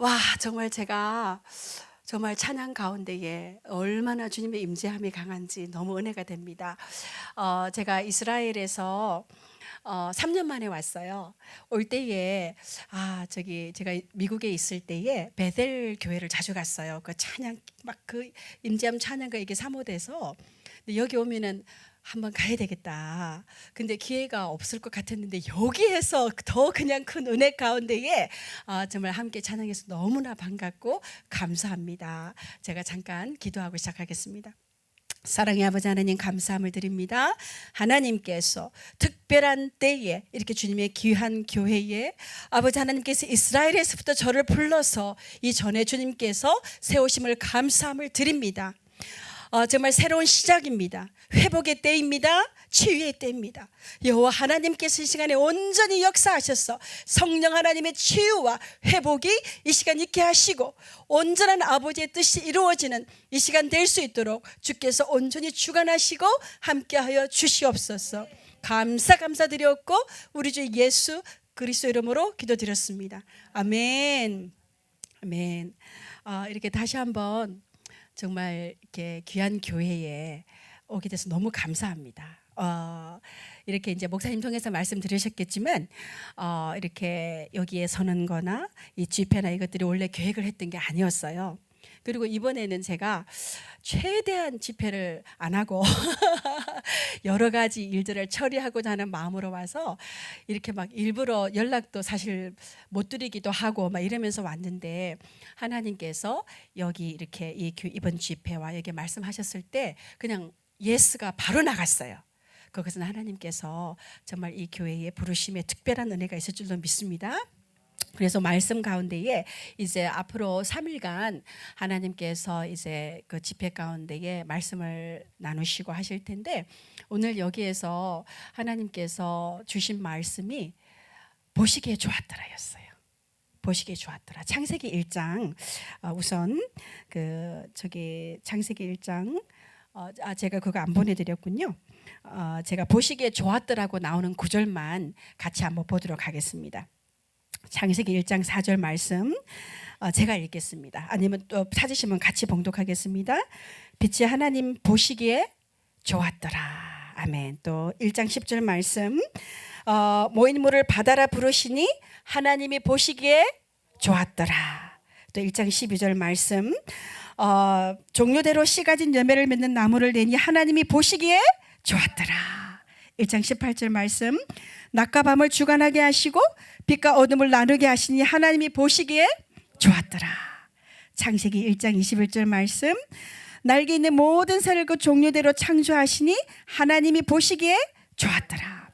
와, 정말 제가 정말 찬양 가운데에 얼마나 주님의 임재함이 강한지 너무 은혜가 됩니다. 제가 이스라엘에서 3년 만에 왔어요. 올 때에 제가 미국에 있을 때에 베델 교회를 자주 갔어요. 그 찬양 막 그 임재함 찬양가 이게 사모돼서 근데 여기 오면은 한번 가야 되겠다. 근데 기회가 없을 것 같았는데 여기에서 더 그냥 큰 은혜 가운데에 정말 함께 찬양해서 너무나 반갑고 감사합니다. 제가 잠깐 기도하고 시작하겠습니다. 사랑의 아버지 하나님 감사함을 드립니다. 하나님께서 특별한 때에 이렇게 주님의 귀한 교회에 아버지 하나님께서 이스라엘에서부터 저를 불러서 이전에 주님께서 세우심을 감사함을 드립니다. 정말 새로운 시작입니다. 회복의 때입니다. 치유의 때입니다. 여호와 하나님께서 이 시간에 온전히 역사하셔서 성령 하나님의 치유와 회복이 이 시간 있게 하시고 온전한 아버지의 뜻이 이루어지는 이 시간 될 수 있도록 주께서 온전히 주관하시고 함께하여 주시옵소서. 감사드렸고 우리 주 예수 그리스도 이름으로 기도드렸습니다. 아멘. 아멘. 이렇게 다시 한번 정말 이렇게 귀한 교회에 오게 돼서 너무 감사합니다. 이렇게 이제 목사님 통해서 말씀 들으셨겠지만 이렇게 여기에 서는 거나 이 집회나 이것들이 원래 계획을 했던 게 아니었어요. 그리고 이번에는 제가 최대한 집회를 안 하고 여러 가지 일들을 처리하고자 하는 마음으로 와서 이렇게 막 일부러 연락도 사실 못 드리기도 하고 막 이러면서 왔는데 하나님께서 여기 이렇게 이번 집회와 여기 말씀하셨을 때 그냥 예스가 바로 나갔어요. 그것은 하나님께서 정말 이 교회에 부르심에 특별한 은혜가 있을 줄로 믿습니다. 그래서 말씀 가운데에 이제 앞으로 3일간 하나님께서 이제 그 집회 가운데에 말씀을 나누시고 하실 텐데 오늘 여기에서 하나님께서 주신 말씀이 보시기에 좋았더라였어요. 보시기에 좋았더라. 창세기 1장 우선 창세기 1장 제가 그거 안 보내드렸군요. 제가 보시기에 좋았더라고 나오는 구절만 같이 한번 보도록 하겠습니다. 창세기 1장 4절 말씀 제가 읽겠습니다. 아니면 또 찾으시면 같이 봉독하겠습니다. 빛이 하나님 보시기에 좋았더라. 아멘. 또 1장 10절 말씀 모인 물을 바다라 부르시니 하나님이 보시기에 좋았더라. 또 1장 12절 말씀 종류대로 씨 가진 열매를 맺는 나무를 내니 하나님이 보시기에 좋았더라. 1장 18절 말씀 낮과 밤을 주관하게 하시고 빛과 어둠을 나누게 하시니 하나님이 보시기에 좋았더라. 창세기 1장 21절 말씀 날개 있는 모든 새를 그 종류대로 창조하시니 하나님이 보시기에 좋았더라.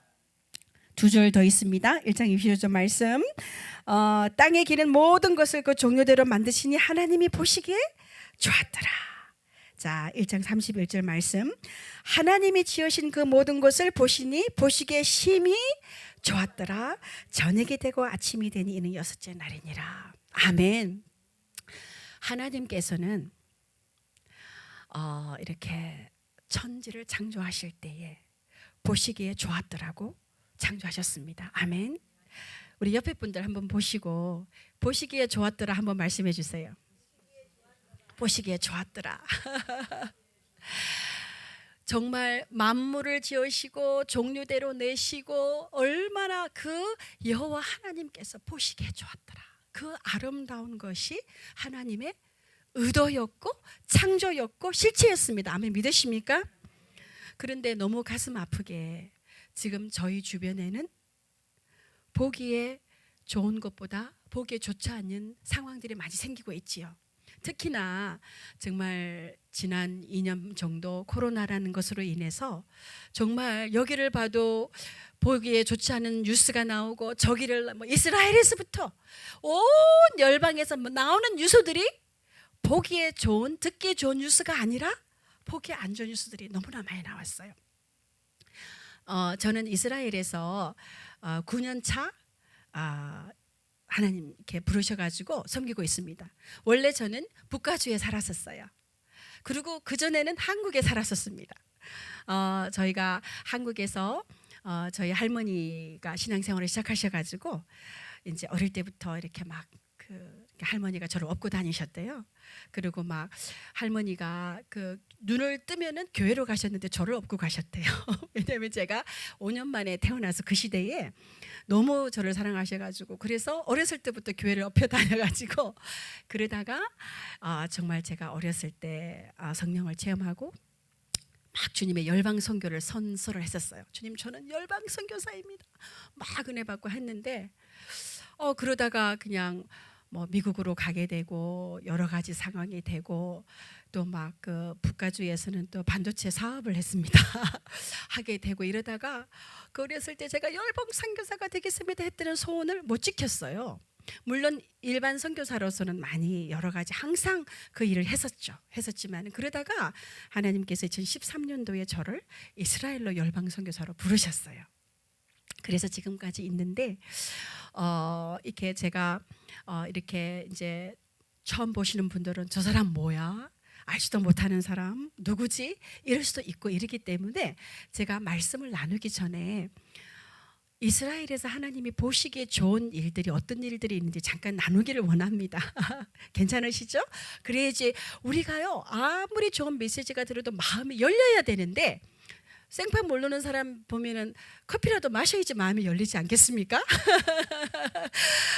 두 줄 더 있습니다. 1장 25절 말씀 땅에 기는 모든 것을 그 종류대로 만드시니 하나님이 보시기에 좋았더라. 자, 1장 31절 말씀 하나님이 지으신 그 모든 것을 보시니 보시기에 심히 좋았더라. 저녁이 되고 아침이 되니 이는 여섯째 날이니라. 아멘. 하나님께서는 이렇게 천지를 창조하실 때에 보시기에 좋았더라고 창조하셨습니다. 아멘. 우리 옆에 분들 한번 보시고 보시기에 좋았더라 한번 말씀해 주세요. 보시기에 좋았더라. 정말 만물을 지으시고 종류대로 내시고 얼마나 그 여호와 하나님께서 보시기에 좋았더라. 그 아름다운 것이 하나님의 의도였고 창조였고 실체였습니다. 아멘. 믿으십니까? 그런데 너무 가슴 아프게 지금 저희 주변에는 보기에 좋은 것보다 보기에 좋지 않은 상황들이 많이 생기고 있지요. 특히나 정말 지난 2년 정도 코로나라는 것으로 인해서 정말 여기를 봐도 보기에 좋지 않은 뉴스가 나오고 저기를 이스라엘에서부터 온 열방에서 나오는 뉴스들이 보기에 좋은 듣기에 좋은 뉴스가 아니라 보기에 안 좋은 뉴스들이 너무나 많이 나왔어요. 저는 이스라엘에서 9년 차 하나님 이렇게 부르셔가지고 섬기고 있습니다. 원래 저는 북가주에 살았었어요. 그리고 그전에는 한국에 살았었습니다. 저희가 한국에서 저희 할머니가 신앙생활을 시작하셔가지고 이제 어릴 때부터 이렇게 막 할머니가 저를 업고 다니셨대요. 그리고 막 할머니가 그 눈을 뜨면은 교회로 가셨는데 저를 업고 가셨대요. 왜냐하면 제가 5년 만에 태어나서 그 시대에 너무 저를 사랑하셔가지고, 그래서 어렸을 때부터 교회를 업혀 다녀가지고, 그러다가 정말 제가 어렸을 때 성령을 체험하고 막 주님의 열방 선교를 선서를 했었어요. 주님, 저는 열방 선교사입니다. 막 은혜 받고 했는데 그러다가 그냥 뭐 미국으로 가게 되고 여러 가지 상황이 되고, 또 막 그 북가주에서는 또 반도체 사업을 했습니다. 하게 되고, 이러다가 그 어렸을 때 제가 열방 선교사가 되겠습니다 했던 소원을 못 지켰어요. 물론 일반 선교사로서는 많이 여러 가지 항상 그 일을 했었지만, 그러다가 하나님께서 2013년도에 저를 이스라엘로 열방 선교사로 부르셨어요. 그래서 지금까지 있는데, 이렇게 제가 이렇게 이제 처음 보시는 분들은 저 사람 뭐야? 알지도 못하는 사람 누구지? 이럴 수도 있고 이러기 때문에 제가 말씀을 나누기 전에 이스라엘에서 하나님이 보시기에 좋은 일들이 어떤 일들이 있는지 잠깐 나누기를 원합니다. 괜찮으시죠? 그래야지 우리가요, 아무리 좋은 메시지가 들어도 마음이 열려야 되는데, 생판 모르는 사람 보면은 커피라도 마셔야지 마음이 열리지 않겠습니까?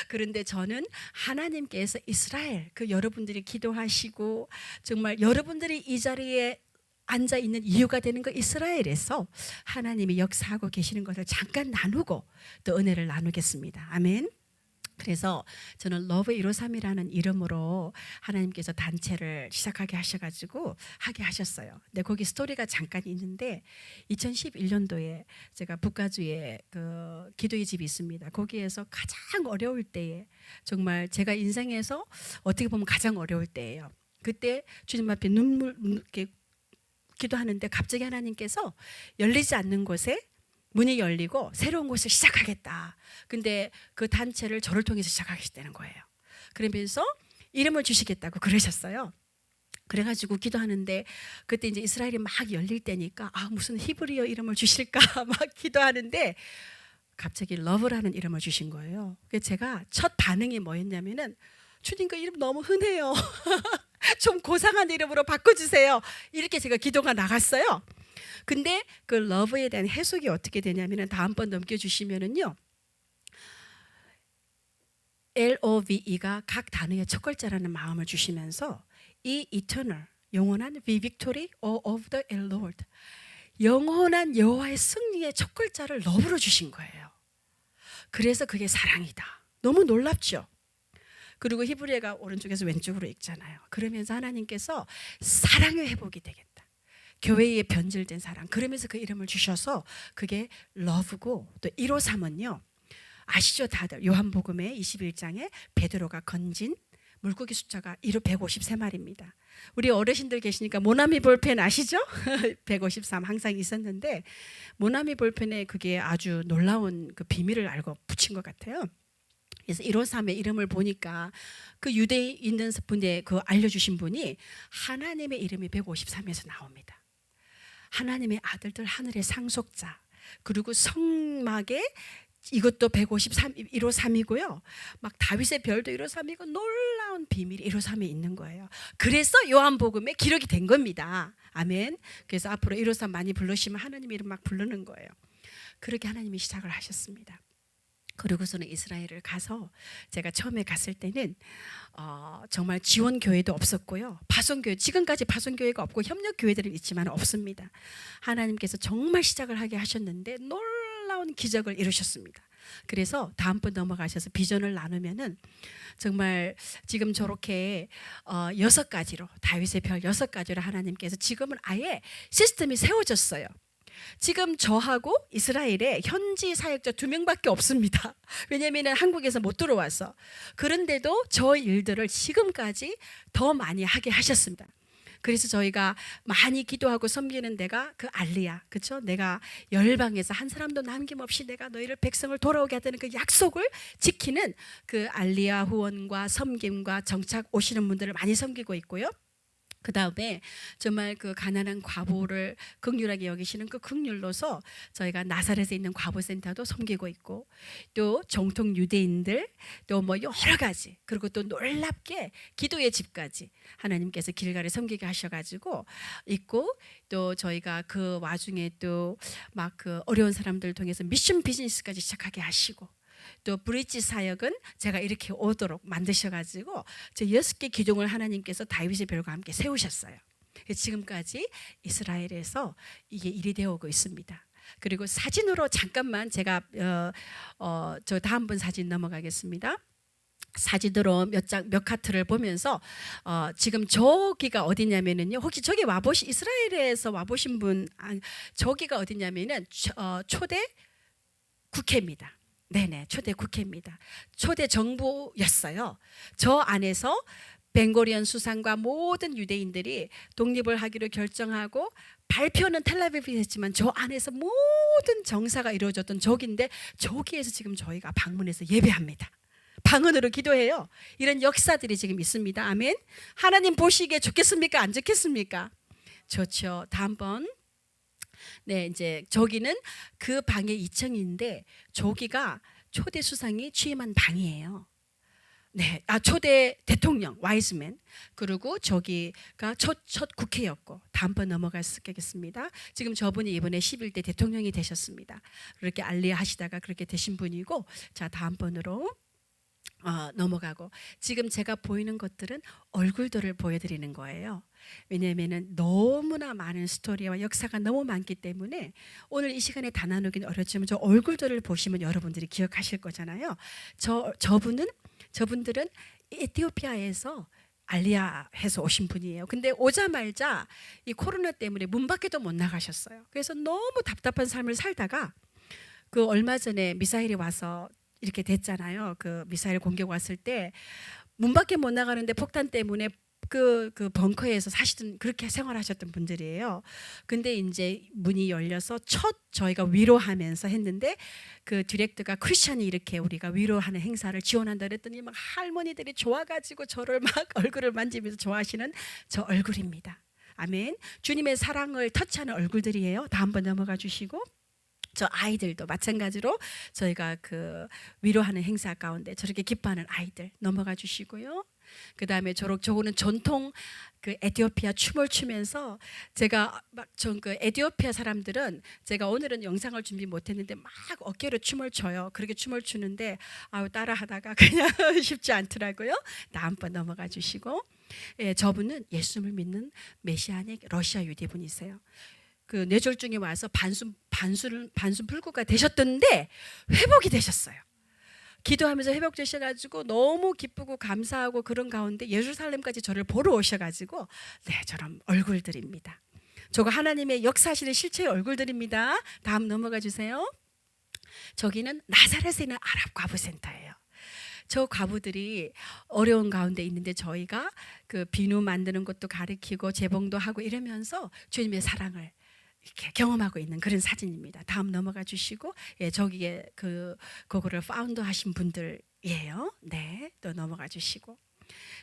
그런데 저는 하나님께서 이스라엘, 그 여러분들이 기도하시고 정말 여러분들이 이 자리에 앉아 있는 이유가 되는 거, 이스라엘에서 하나님이 역사하고 계시는 것을 잠깐 나누고 또 은혜를 나누겠습니다. 아멘. 그래서 저는 러브 153이라는 이름으로 하나님께서 단체를 시작하게 하셔가지고 하게 하셨어요. 근데 거기 스토리가 잠깐 있는데, 2011년도에 제가 북가주에 그 기도의 집이 있습니다. 거기에서 가장 어려울 때에, 정말 제가 인생에서 어떻게 보면 가장 어려울 때예요. 그때 주님 앞에 눈물 이렇게 기도하는데 갑자기 하나님께서 열리지 않는 곳에 문이 열리고 새로운 곳을 시작하겠다. 근데 그 단체를 저를 통해서 시작하시다는 거예요. 그러면서 이름을 주시겠다고 그러셨어요. 그래가지고 기도하는데, 그때 이제 이스라엘이 막 열릴 때니까 무슨 히브리어 이름을 주실까 막 기도하는데 갑자기 러브라는 이름을 주신 거예요. 그래서 제가 첫 반응이 뭐였냐면은, 주님 그 이름 너무 흔해요. 좀 고상한 이름으로 바꿔주세요. 이렇게 제가 기도가 나갔어요. 근데 그 러브에 대한 해석이 어떻게 되냐면은, 다음번 넘겨주시면은요, LOVE가 각 단어의 첫 글자라는 마음을 주시면서, 이 eternal, 영원한 V victory of the Lord, 영원한 여호와의 승리의 첫 글자를 러브로 주신 거예요. 그래서 그게 사랑이다. 너무 놀랍죠? 그리고 히브리어가 오른쪽에서 왼쪽으로 읽잖아요. 그러면서 하나님께서 사랑의 회복이 되겠다. 교회에 변질된 사랑. 그러면서 그 이름을 주셔서 그게 러브고, 또 153은요, 아시죠 다들? 요한복음의 21장에 베드로가 건진 물고기 숫자가 153마리입니다. 우리 어르신들 계시니까 모나미 볼펜 아시죠? 153 항상 있었는데, 모나미 볼펜에 그게 아주 놀라운 그 비밀을 알고 붙인 것 같아요. 그래서 153의 이름을 보니까 그 유대에 있는 분의 그 알려주신 분이 하나님의 이름이 153에서 나옵니다. 하나님의 아들들 하늘의 상속자, 그리고 성막에 이것도 153, 153이고요. 막 다윗의 별도 153이고 놀라운 비밀이 153에 있는 거예요. 그래서 요한복음에 기록이 된 겁니다. 아멘. 그래서 앞으로 153 많이 부르시면 하나님 이름 막 부르는 거예요. 그렇게 하나님이 시작을 하셨습니다. 그리고서는 이스라엘을 가서, 제가 처음에 갔을 때는 정말 지원교회도 없었고요, 파송교회, 지금까지 파송교회가 없고 협력교회들은 있지만 없습니다. 하나님께서 정말 시작을 하게 하셨는데 놀라운 기적을 이루셨습니다. 그래서 다음번 넘어가셔서 비전을 나누면은, 정말 지금 저렇게 6가지로, 다윗의 별 6가지로 하나님께서 지금은 아예 시스템이 세워졌어요. 지금 저하고 이스라엘에 현지 사역자 2명밖에 없습니다. 왜냐하면 한국에서 못 들어와서. 그런데도 저 일들을 지금까지 더 많이 하게 하셨습니다. 그래서 저희가 많이 기도하고 섬기는 데가 그 알리야, 그렇죠? 내가 열방에서 한 사람도 남김없이 내가 너희를 백성을 돌아오게 하다는 그 약속을 지키는 그 알리야 후원과 섬김과 정착 오시는 분들을 많이 섬기고 있고요. 그 다음에 정말 그 가난한 과부를 긍휼하게 여기시는 그 긍휼로서 저희가 나사렛에 있는 과부센터도 섬기고 있고, 또 정통 유대인들, 또 뭐 여러 가지, 그리고 또 놀랍게 기도의 집까지 하나님께서 길가를 섬기게 하셔가지고 있고, 또 저희가 그 와중에 또 막 그 어려운 사람들 통해서 미션 비즈니스까지 시작하게 하시고, 또 브릿지 사역은 제가 이렇게 오도록 만드셔가지고 저 6개 기둥을 하나님께서 다윗의 별과 함께 세우셨어요. 지금까지 이스라엘에서 이게 일이 되어 오고 있습니다. 그리고 사진으로 잠깐만 제가 저 다음 분 사진 넘어가겠습니다. 사진으로 몇 카트를 보면서 지금 저기가 어디냐면은요, 혹시 저기 이스라엘에서 와보신 분, 저기가 어디냐면은 초대 국회입니다. 네네, 초대 국회입니다. 초대 정부였어요. 저 안에서 벵고리온 수상과 모든 유대인들이 독립을 하기로 결정하고, 발표는 텔아비브에서 했지만 저 안에서 모든 정사가 이루어졌던 저기인데, 저기에서 지금 저희가 방문해서 예배합니다. 방언으로 기도해요. 이런 역사들이 지금 있습니다. 아멘. 하나님 보시기에 좋겠습니까? 안 좋겠습니까? 좋죠. 다음번. 네, 이제 저기는 그 방의 2층인데 저기가 초대 수상이 취임한 방이에요. 네, 초대 대통령 와이즈맨, 그리고 저기가 첫 국회였고, 다음번 넘어가겠습니다. 지금 저분이 이번에 11대 대통령이 되셨습니다. 그렇게 알리하시다가 그렇게 되신 분이고, 자 다음번으로 넘어가고, 지금 제가 보이는 것들은 얼굴들을 보여드리는 거예요. 왜냐하면 너무나 많은 스토리와 역사가 너무 많기 때문에 오늘 이 시간에 다 나누긴 어렵지만 저 얼굴들을 보시면 여러분들이 기억하실 거잖아요. 저분들은 에티오피아에서 알리아해서 오신 분이에요. 근데 오자마자 이 코로나 때문에 문 밖에도 못 나가셨어요. 그래서 너무 답답한 삶을 살다가 그 얼마 전에 미사일이 와서 이렇게 됐잖아요. 그 미사일 공격 왔을 때 문 밖에 못 나가는데 폭탄 때문에 그 벙커에서 사시던, 그렇게 생활하셨던 분들이에요. 근데 이제 문이 열려서 저희가 위로하면서 했는데, 그 디렉터가 크리스찬이 이렇게 우리가 위로하는 행사를 지원한다 그랬더니 막 할머니들이 좋아가지고 저를 막 얼굴을 만지면서 좋아하시는 저 얼굴입니다. 아멘. 주님의 사랑을 터치하는 얼굴들이에요. 다음번 넘어가 주시고, 저 아이들도 마찬가지로 저희가 그 위로하는 행사 가운데 저렇게 기뻐하는 아이들 넘어가 주시고요. 그 다음에 저거는 전통 그 에티오피아 춤을 추면서, 제가 그 에티오피아 사람들은, 제가 오늘은 영상을 준비 못했는데 막 어깨로 춤을 춰요. 그렇게 춤을 추는데 따라하다가 그냥 쉽지 않더라고요. 다음번 넘어가 주시고, 저분은 예수님을 믿는 메시아닉 러시아 유대분이세요. 그 뇌졸중이 와서 반순 불구가 되셨던데 회복이 되셨어요. 기도하면서 회복되셔가지고 너무 기쁘고 감사하고, 그런 가운데 예루살렘까지 저를 보러 오셔가지고, 네, 저런 얼굴들입니다. 저거 하나님의 역사하시는 실체의 얼굴들입니다. 다음 넘어가 주세요. 저기는 나사렛에 있는 아랍 과부센터예요. 저 과부들이 어려운 가운데 있는데 저희가 그 비누 만드는 것도 가르치고 재봉도 하고 이러면서 주님의 사랑을 이렇게 경험하고 있는 그런 사진입니다. 다음 넘어가 주시고, 저기에 그거를 파운드 하신 분들이에요. 네, 또 넘어가 주시고,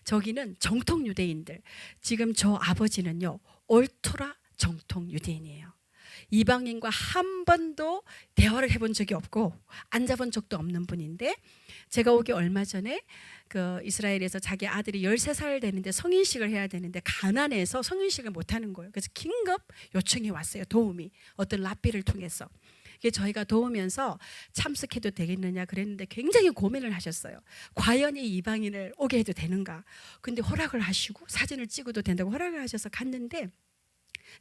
저기는 정통 유대인들. 지금 저 아버지는요, 올토라 정통 유대인이에요. 이방인과 한 번도 대화를 해본 적이 없고 앉아본 적도 없는 분인데, 제가 오기 얼마 전에 그 이스라엘에서 자기 아들이 13살 되는데 성인식을 해야 되는데 가난해서 성인식을 못하는 거예요. 그래서 긴급 요청이 왔어요. 도움이, 어떤 랍비를 통해서. 이게 저희가 도우면서 참석해도 되겠느냐 그랬는데 굉장히 고민을 하셨어요. 과연 이 이방인을 오게 해도 되는가. 근데 허락을 하시고 사진을 찍어도 된다고 허락을 하셔서 갔는데,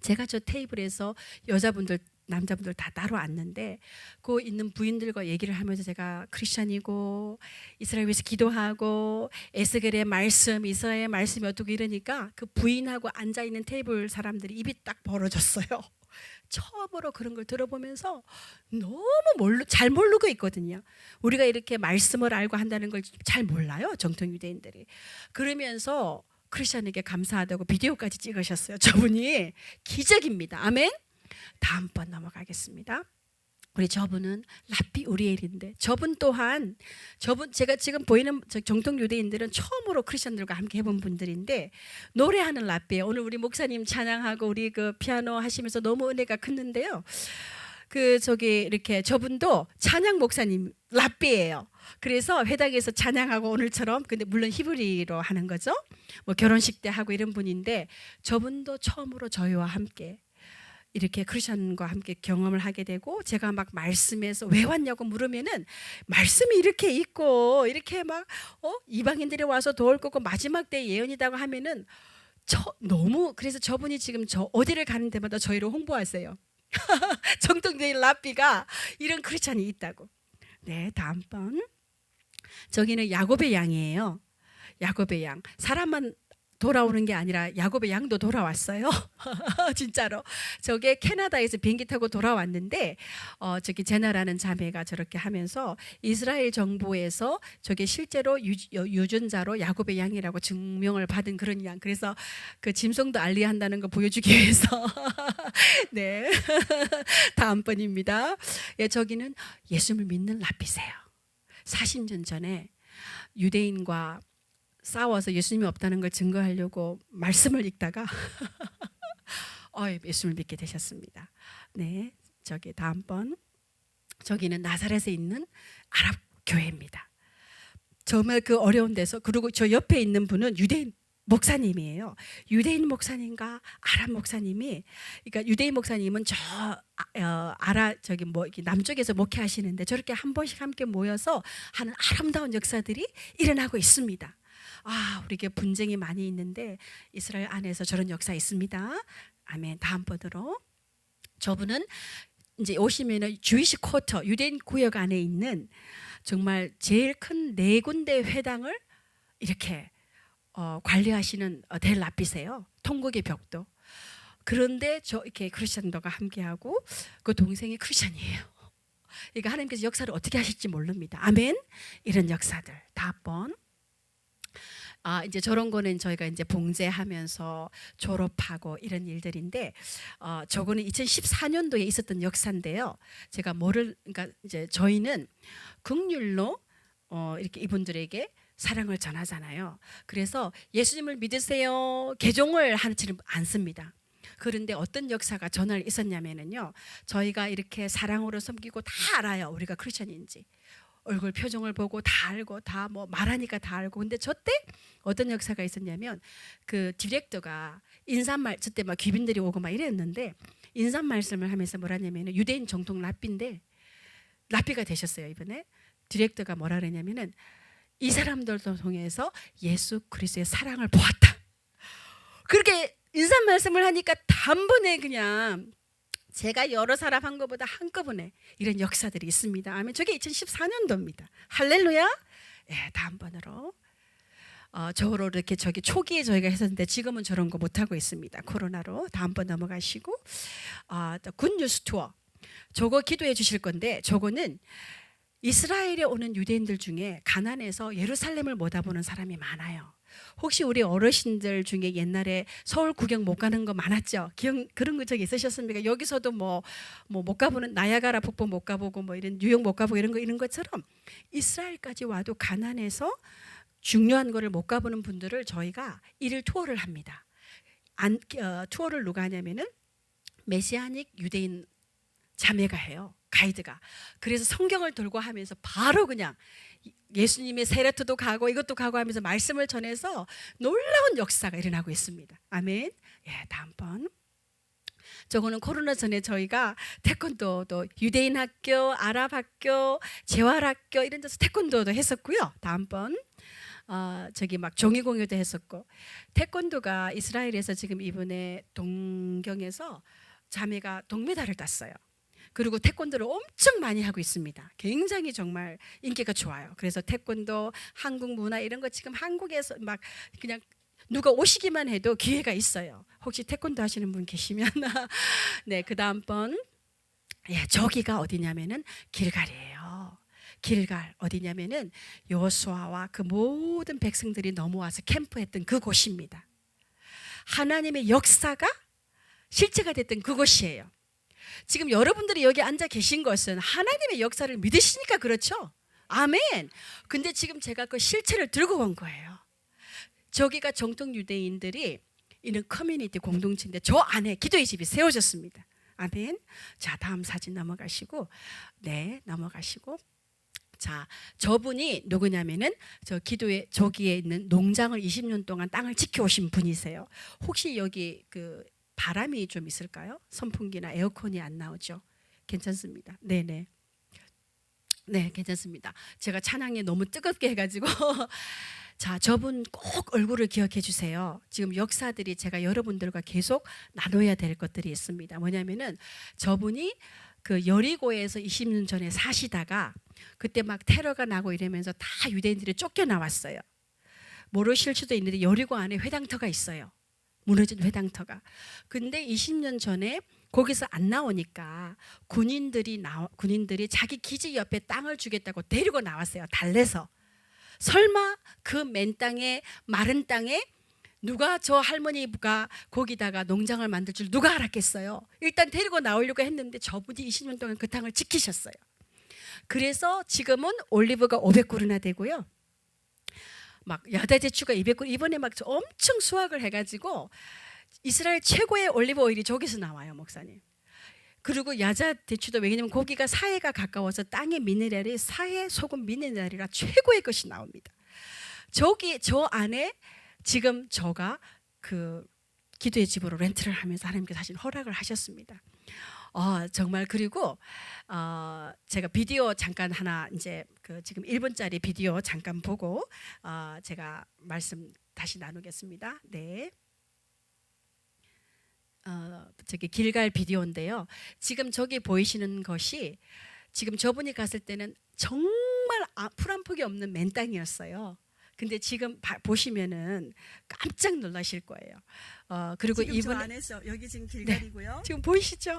제가 저 테이블에서 여자분들 남자분들 다 따로 앉는데, 그 있는 부인들과 얘기를 하면서 제가 크리스찬이고 이스라엘 위해서 기도하고 에스겔의 말씀, 이사야의 말씀이 어떻게 이러니까 그 부인하고 앉아있는 테이블 사람들이 입이 딱 벌어졌어요. 처음으로 그런 걸 들어보면서 너무 잘 모르고 있거든요. 우리가 이렇게 말씀을 알고 한다는 걸 잘 몰라요, 정통 유대인들이. 그러면서 크리스찬에게 감사하다고 비디오까지 찍으셨어요. 저분이 기적입니다. 아멘. 다음번 넘어가겠습니다. 우리 저분은 랍비 우리엘인데, 저분 또한 제가 지금 보이는 정통 유대인들은 처음으로 크리스천들과 함께 해본 분들인데 노래하는 랍비예요. 오늘 우리 목사님 찬양하고 우리 그 피아노 하시면서 너무 은혜가 컸는데요. 이렇게 저분도 찬양 목사님 랍비예요. 그래서 회당에서 찬양하고 오늘처럼, 근데 물론 히브리로 하는 거죠. 뭐 결혼식 때 하고 이런 분인데 저분도 처음으로 저희와 함께 이렇게 크리스천과 함께 경험을 하게 되고, 제가 막 말씀에서 왜 왔냐고 물으면은 말씀이 이렇게 있고 이렇게 막 이방인들이 와서 도울 거고 마지막 때 예언이라고 하면은 너무, 그래서 저분이 지금 저 어디를 가는 데마다 저희를 홍보하세요. 정통적인 랍비가 이런 크리스천이 있다고. 네, 다음번. 저기는 야곱의 양이에요. 야곱의 양. 사람만 돌아오는 게 아니라 야곱의 양도 돌아왔어요. 진짜로. 저게 캐나다에서 비행기 타고 돌아왔는데 저기 제나라는 자매가 저렇게 하면서 이스라엘 정부에서 저게 실제로 유전자로 야곱의 양이라고 증명을 받은 그런 양. 그래서 그 짐승도 알리한다는 거 보여주기 위해서. 네. 다음번입니다. 예, 저기는 예수님을 믿는 랍비세요. 40년 전에 유대인과 싸워서 예수님이 없다는 걸 증거하려고 말씀을 읽다가 예수님을 믿게 되셨습니다. 네, 저기 다음번. 저기는 나사렛에 있는 아랍 교회입니다. 정말 그 어려운 데서, 그리고 저 옆에 있는 분은 유대인 목사님이에요. 유대인 목사님과 아랍 목사님이, 그러니까 유대인 목사님은 남쪽에서 목회하시는데 저렇게 한 번씩 함께 모여서 하는 아름다운 역사들이 일어나고 있습니다. 우리에게 분쟁이 많이 있는데 이스라엘 안에서 저런 역사 있습니다. 아멘. 다음번으로. 저분은 이제 오시면은 주이시 쿼터, 유대인 구역 안에 있는 정말 제일 큰 4군데 회당을 이렇게 관리하시는 델 랍비세요. 통곡의 벽도. 그런데 이렇게 크리스천들과 함께하고 그 동생이 크리스천이에요. 그러니까 하나님께서 역사를 어떻게 하실지 모릅니다. 아멘. 이런 역사들. 다음번. 이제 저런 거는 저희가 이제 봉제하면서 졸업하고 이런 일들인데, 저거는 2014년도에 있었던 역사인데요. 제가 그러니까 이제 저희는 긍휼로 이렇게 이분들에게 사랑을 전하잖아요. 그래서 예수님을 믿으세요, 개종을 하지는 않습니다. 그런데 어떤 역사가 전날 있었냐면요, 저희가 이렇게 사랑으로 섬기고 다 알아요. 우리가 크리스천인지. 얼굴 표정을 보고 다 알고, 다 뭐 말하니까 다 알고. 근데 저때 어떤 역사가 있었냐면, 그 디렉터가 인사말, 저때 막 귀빈들이 오고 막 이랬는데 인사 말씀을 하면서 뭐라냐면은, 유대인 정통 랍비인데 랍비가 되셨어요. 이번에 디렉터가 뭐라 그랬냐면은, 이 사람들도 통해서 예수 그리스도의 사랑을 보았다. 그렇게 인사 말씀을 하니까 단번에 그냥 제가 여러 사람 한 것보다 한꺼번에 이런 역사들이 있습니다. 아멘. 저게 2014년도입니다. 할렐루야. 예, 다음번으로. 저로 이렇게 초기에 저희가 했었는데 지금은 저런 거 못 하고 있습니다. 코로나로. 다음번 넘어가시고. 굿뉴스 투어. 저거 기도해 주실 건데, 저거는 이스라엘에 오는 유대인들 중에 가난해서 예루살렘을 못 와보는 사람이 많아요. 혹시 우리 어르신들 중에 옛날에 서울 구경 못 가는 거 많았죠? 그런 거 저기 있으셨습니까? 여기서도 뭐 못 가보는 나야가라 폭포 못 가보고 뭐 이런 뉴욕 못 가보고 이런 것처럼 이스라엘까지 와도 가난해서 중요한 거를 못 가보는 분들을 저희가 일일 투어를 합니다. 투어를 누가 하냐면은 메시아닉 유대인 자매가 해요. 가이드가. 그래서 성경을 들고 하면서 바로 그냥 예수님의 세례토도 가고 이것도 가고 하면서 말씀을 전해서 놀라운 역사가 일어나고 있습니다. 아멘. 예, 다음번. 저거는 코로나 전에 저희가 태권도도 유대인 학교, 아랍 학교, 재활 학교 이런 데서 태권도도 했었고요. 다음번. 저기 막 종이공유도 했었고, 태권도가 이스라엘에서 지금 이번에 동경에서 자매가 동메달을 땄어요. 그리고 태권도를 엄청 많이 하고 있습니다. 굉장히 정말 인기가 좋아요. 그래서 태권도, 한국 문화 이런 거 지금 한국에서 막 그냥 누가 오시기만 해도 기회가 있어요. 혹시 태권도 하시는 분 계시면 네, 그 다음번. 예, 저기가 어디냐면은 길갈이에요. 길갈 어디냐면은 여호수아와 그 모든 백성들이 넘어와서 캠프했던 그곳입니다. 하나님의 역사가 실체가 됐던 그곳이에요. 지금 여러분들이 여기 앉아 계신 것은 하나님의 역사를 믿으시니까 그렇죠. 아멘. 근데 지금 제가 그 실체를 들고 온 거예요. 저기가 정통 유대인들이 있는 커뮤니티 공동체인데 저 안에 기도의 집이 세워졌습니다. 아멘. 자, 다음 사진 넘어가시고, 네, 넘어가시고. 자, 저분이 누구냐면은 저 기도에 저기에 있는 농장을 20년 동안 땅을 지켜오신 분이세요. 혹시 여기 그 바람이 좀 있을까요? 선풍기나 에어컨이 안 나오죠? 괜찮습니다. 네네. 네, 괜찮습니다. 제가 찬양에 너무 뜨겁게 해가지고 자, 저분 꼭 얼굴을 기억해 주세요. 지금 역사들이 제가 여러분들과 계속 나눠야 될 것들이 있습니다. 뭐냐면은 저분이 그 여리고에서 20년 전에 사시다가 그때 막 테러가 나고 이러면서 다 유대인들이 쫓겨나왔어요. 모르실 수도 있는데 여리고 안에 회당터가 있어요. 무너진 회당터가. 근데 20년 전에 거기서 안 나오니까 군인들이 자기 기지 옆에 땅을 주겠다고 데리고 나왔어요. 달래서. 설마 그 맨 땅에 마른 땅에 누가 저 할머니가 거기다가 농장을 만들 줄 누가 알았겠어요. 일단 데리고 나오려고 했는데 저분이 20년 동안 그 땅을 지키셨어요. 그래서 지금은 올리브가 500그루나 되고요. 막 야자 대추가 200그루, 이번에 막 엄청 수확을 해가지고 이스라엘 최고의 올리브 오일이 저기서 나와요, 목사님. 그리고 야자 대추도 왜냐면 거기가 사해가 가까워서 땅의 미네랄이 사해 소금 미네랄이라 최고의 것이 나옵니다. 저기 저 안에 지금 저가 그 기도의 집으로 렌트를 하면서 하나님께서 사실 허락을 하셨습니다. 정말. 그리고 제가 비디오 잠깐 하나 이제 그 지금 1분짜리 비디오 잠깐 보고 제가 말씀 다시 나누겠습니다. 네. 저기 길갈 비디오인데요. 지금 저기 보이시는 것이 지금 저분이 갔을 때는 정말 풀 한 폭이 없는 맨 땅이었어요. 근데 지금 보시면은 깜짝 놀라실 거예요. 그리고 지금 이분 저 안에서 여기 지금 길갈이고요. 지금 보이시죠?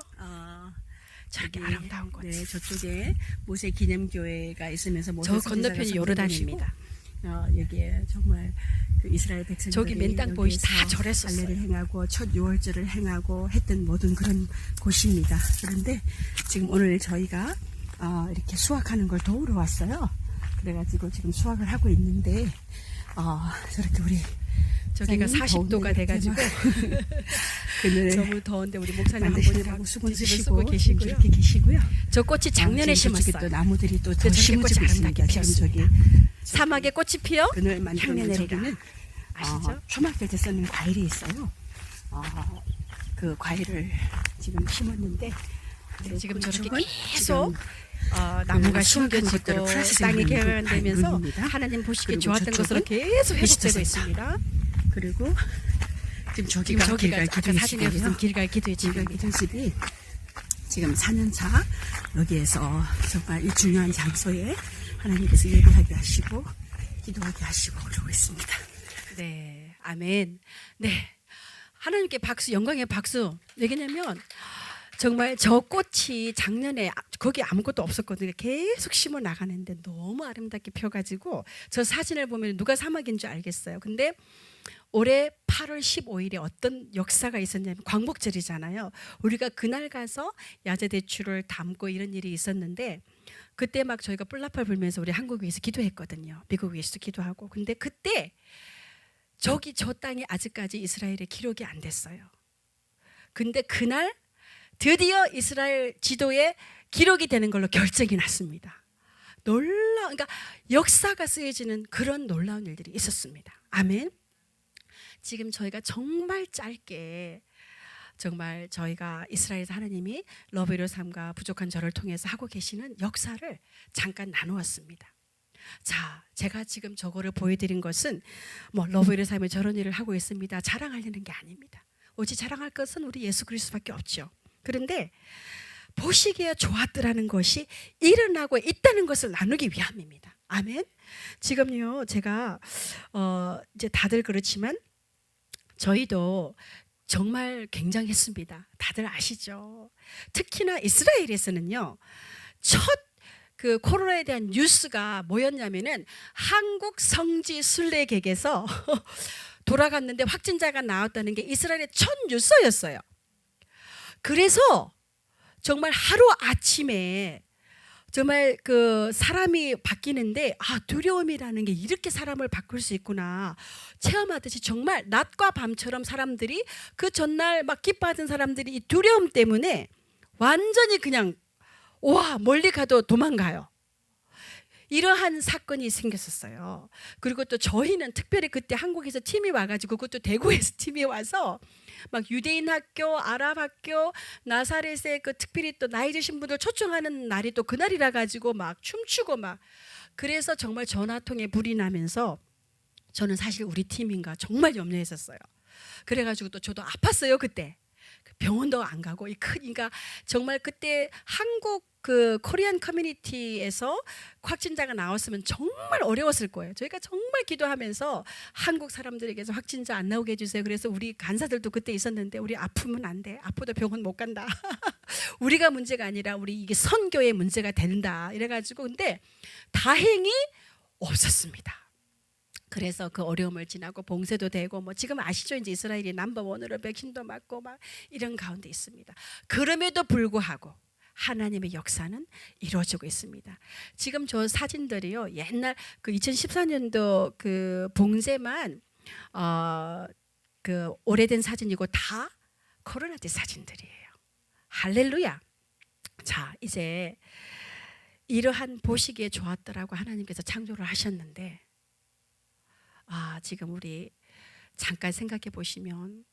저기 아름다운 곳. 네, 저쪽에 모세 기념교회가 있으면서 모세 저 선지자가 건너편이 선포되시고, 요르단입니다. 여기에 정말 그 이스라엘 백성들이 저기 맨 땅 보이시 다 여기에서 절했었어요. 할례를 행하고 첫 유월절을 행하고 했던 모든 그런 곳입니다. 그런데 지금 오늘 저희가 이렇게 수확하는 걸 도우러 왔어요. 그래가지고 지금 수확을 하고 있는데 저렇게 우리 저기가 40도가 돼가지고 그늘 너무 더운데 우리 목사님 한 분이 만드시라고 막 수건 뒤집어 쓰시고 쓰고 계시고요. 이렇게 계시고요. 저 꽃이 작년에 지금 저쪽에 심었어요. 또 나무들이 또 더 저렇게 심어지고 꽃이 있습니다. 아름답게 지금 저기 사막에 꽃이 피어 그늘 만들어놓은 향내내리라. 저기는 아시죠? 초막될 때 쓰는 과일이 있어요. 그 과일을 지금 심었는데 지금 저렇게 그쪽은 계속 지금 나무가 수확한 것들을 심겨지고 프로세싱 땅이 하는 그 개발되면서 과일입니다. 하나님 보시기에 그리고 좋았던 것으로 저쪽은 계속 회복되고 비지터 있습니다. 그리고 지금 지금 저기가 저기가 길갈 아까 기도의 사진에 집이에요. 보신 길갈 기도의 길갈 집입니다. 기도의 집이 지금 4년차 여기에서 정말 이 중요한 장소에 하나님께서 예배하게 하시고 기도하게 하시고 그러고 있습니다. 네, 아멘. 네, 하나님께 박수, 영광의 박수. 왜냐면 정말 저 꽃이 작년에 거기 아무것도 없었거든요. 계속 심어 나가는데 너무 아름답게 펴가지고 저 사진을 보면 누가 사막인 줄 알겠어요. 근데 올해 8월 15일에 어떤 역사가 있었냐면 광복절이잖아요. 우리가 그날 가서 야제 대추를 담고 이런 일이 있었는데 그때 막 저희가 뿔나팔 불면서 우리 한국 위해서 기도했거든요. 미국 위해서도 기도하고. 근데 그때 저 땅이 아직까지 이스라엘의 기록이 안 됐어요. 근데 그날 드디어 이스라엘 지도에 기록이 되는 걸로 결정이 났습니다. 그러니까 역사가 쓰여지는 그런 놀라운 일들이 있었습니다. 아멘. 지금 저희가 정말 짧게 정말 저희가 이스라엘에서 하나님이 러브의 삶과 부족한 저를 통해서 하고 계시는 역사를 잠깐 나누었습니다. 자, 제가 지금 저거를 보여드린 것은 뭐 러브의 삶에 저런 일을 하고 있습니다. 자랑하려는 게 아닙니다. 오직 자랑할 것은 우리 예수 그리스도밖에 없죠. 그런데 보시기에 좋았더라는 것이 일어나고 있다는 것을 나누기 위함입니다. 아멘. 지금요 제가 이제 다들 그렇지만 저희도 정말 굉장했습니다. 다들 아시죠? 특히나 이스라엘에서는요 첫 그 코로나에 대한 뉴스가 뭐였냐면은 한국 성지 순례객에서 돌아갔는데 확진자가 나왔다는 게 이스라엘의 첫 뉴스였어요. 그래서 정말 하루 아침에 정말 그 사람이 바뀌는데 두려움이라는 게 이렇게 사람을 바꿀 수 있구나 체험하듯이 정말 낮과 밤처럼 사람들이 그 전날 막 기뻐하던 사람들이 이 두려움 때문에 완전히 그냥 멀리 가도 도망가요. 이러한 사건이 생겼었어요. 그리고 또 저희는 특별히 그때 한국에서 팀이 와가지고 그것도 대구에서 팀이 와서 막 유대인 학교, 아랍 학교, 나사렛에 그 특별히 또 나이 드신 분들 초청하는 날이 또 그날이라 가지고 막 춤추고 막 그래서 정말 전화통에 불이 나면서 저는 사실 우리 팀인가 정말 염려했었어요. 그래가지고 또 저도 아팠어요 그때. 병원도 안 가고 그러니까 정말 그때 한국 그 코리안 커뮤니티에서 확진자가 나왔으면 정말 어려웠을 거예요. 저희가 정말 기도하면서 한국 사람들에게서 확진자 안 나오게 해주세요. 그래서 우리 간사들도 그때 있었는데 우리 아프면 안 돼. 아파도 병원 못 간다. 우리가 문제가 아니라 우리 이게 선교의 문제가 된다. 이래가지고 근데 다행히 없었습니다. 그래서 그 어려움을 지나고 봉쇄도 되고 뭐 지금 아시죠? 이제 이스라엘이 넘버원으로 백신도 맞고 막 이런 가운데 있습니다. 그럼에도 불구하고 하나님의 역사는 이루어지고 있습니다. 지금 저 사진들이요 옛날 그 2014년도 그 봉쇄만 그 오래된 사진이고 다 코로나 때 사진들이에요. 할렐루야. 자 이제 이러한 보시기에 좋았더라고 하나님께서 창조를 하셨는데 지금 우리 잠깐 생각해 보시면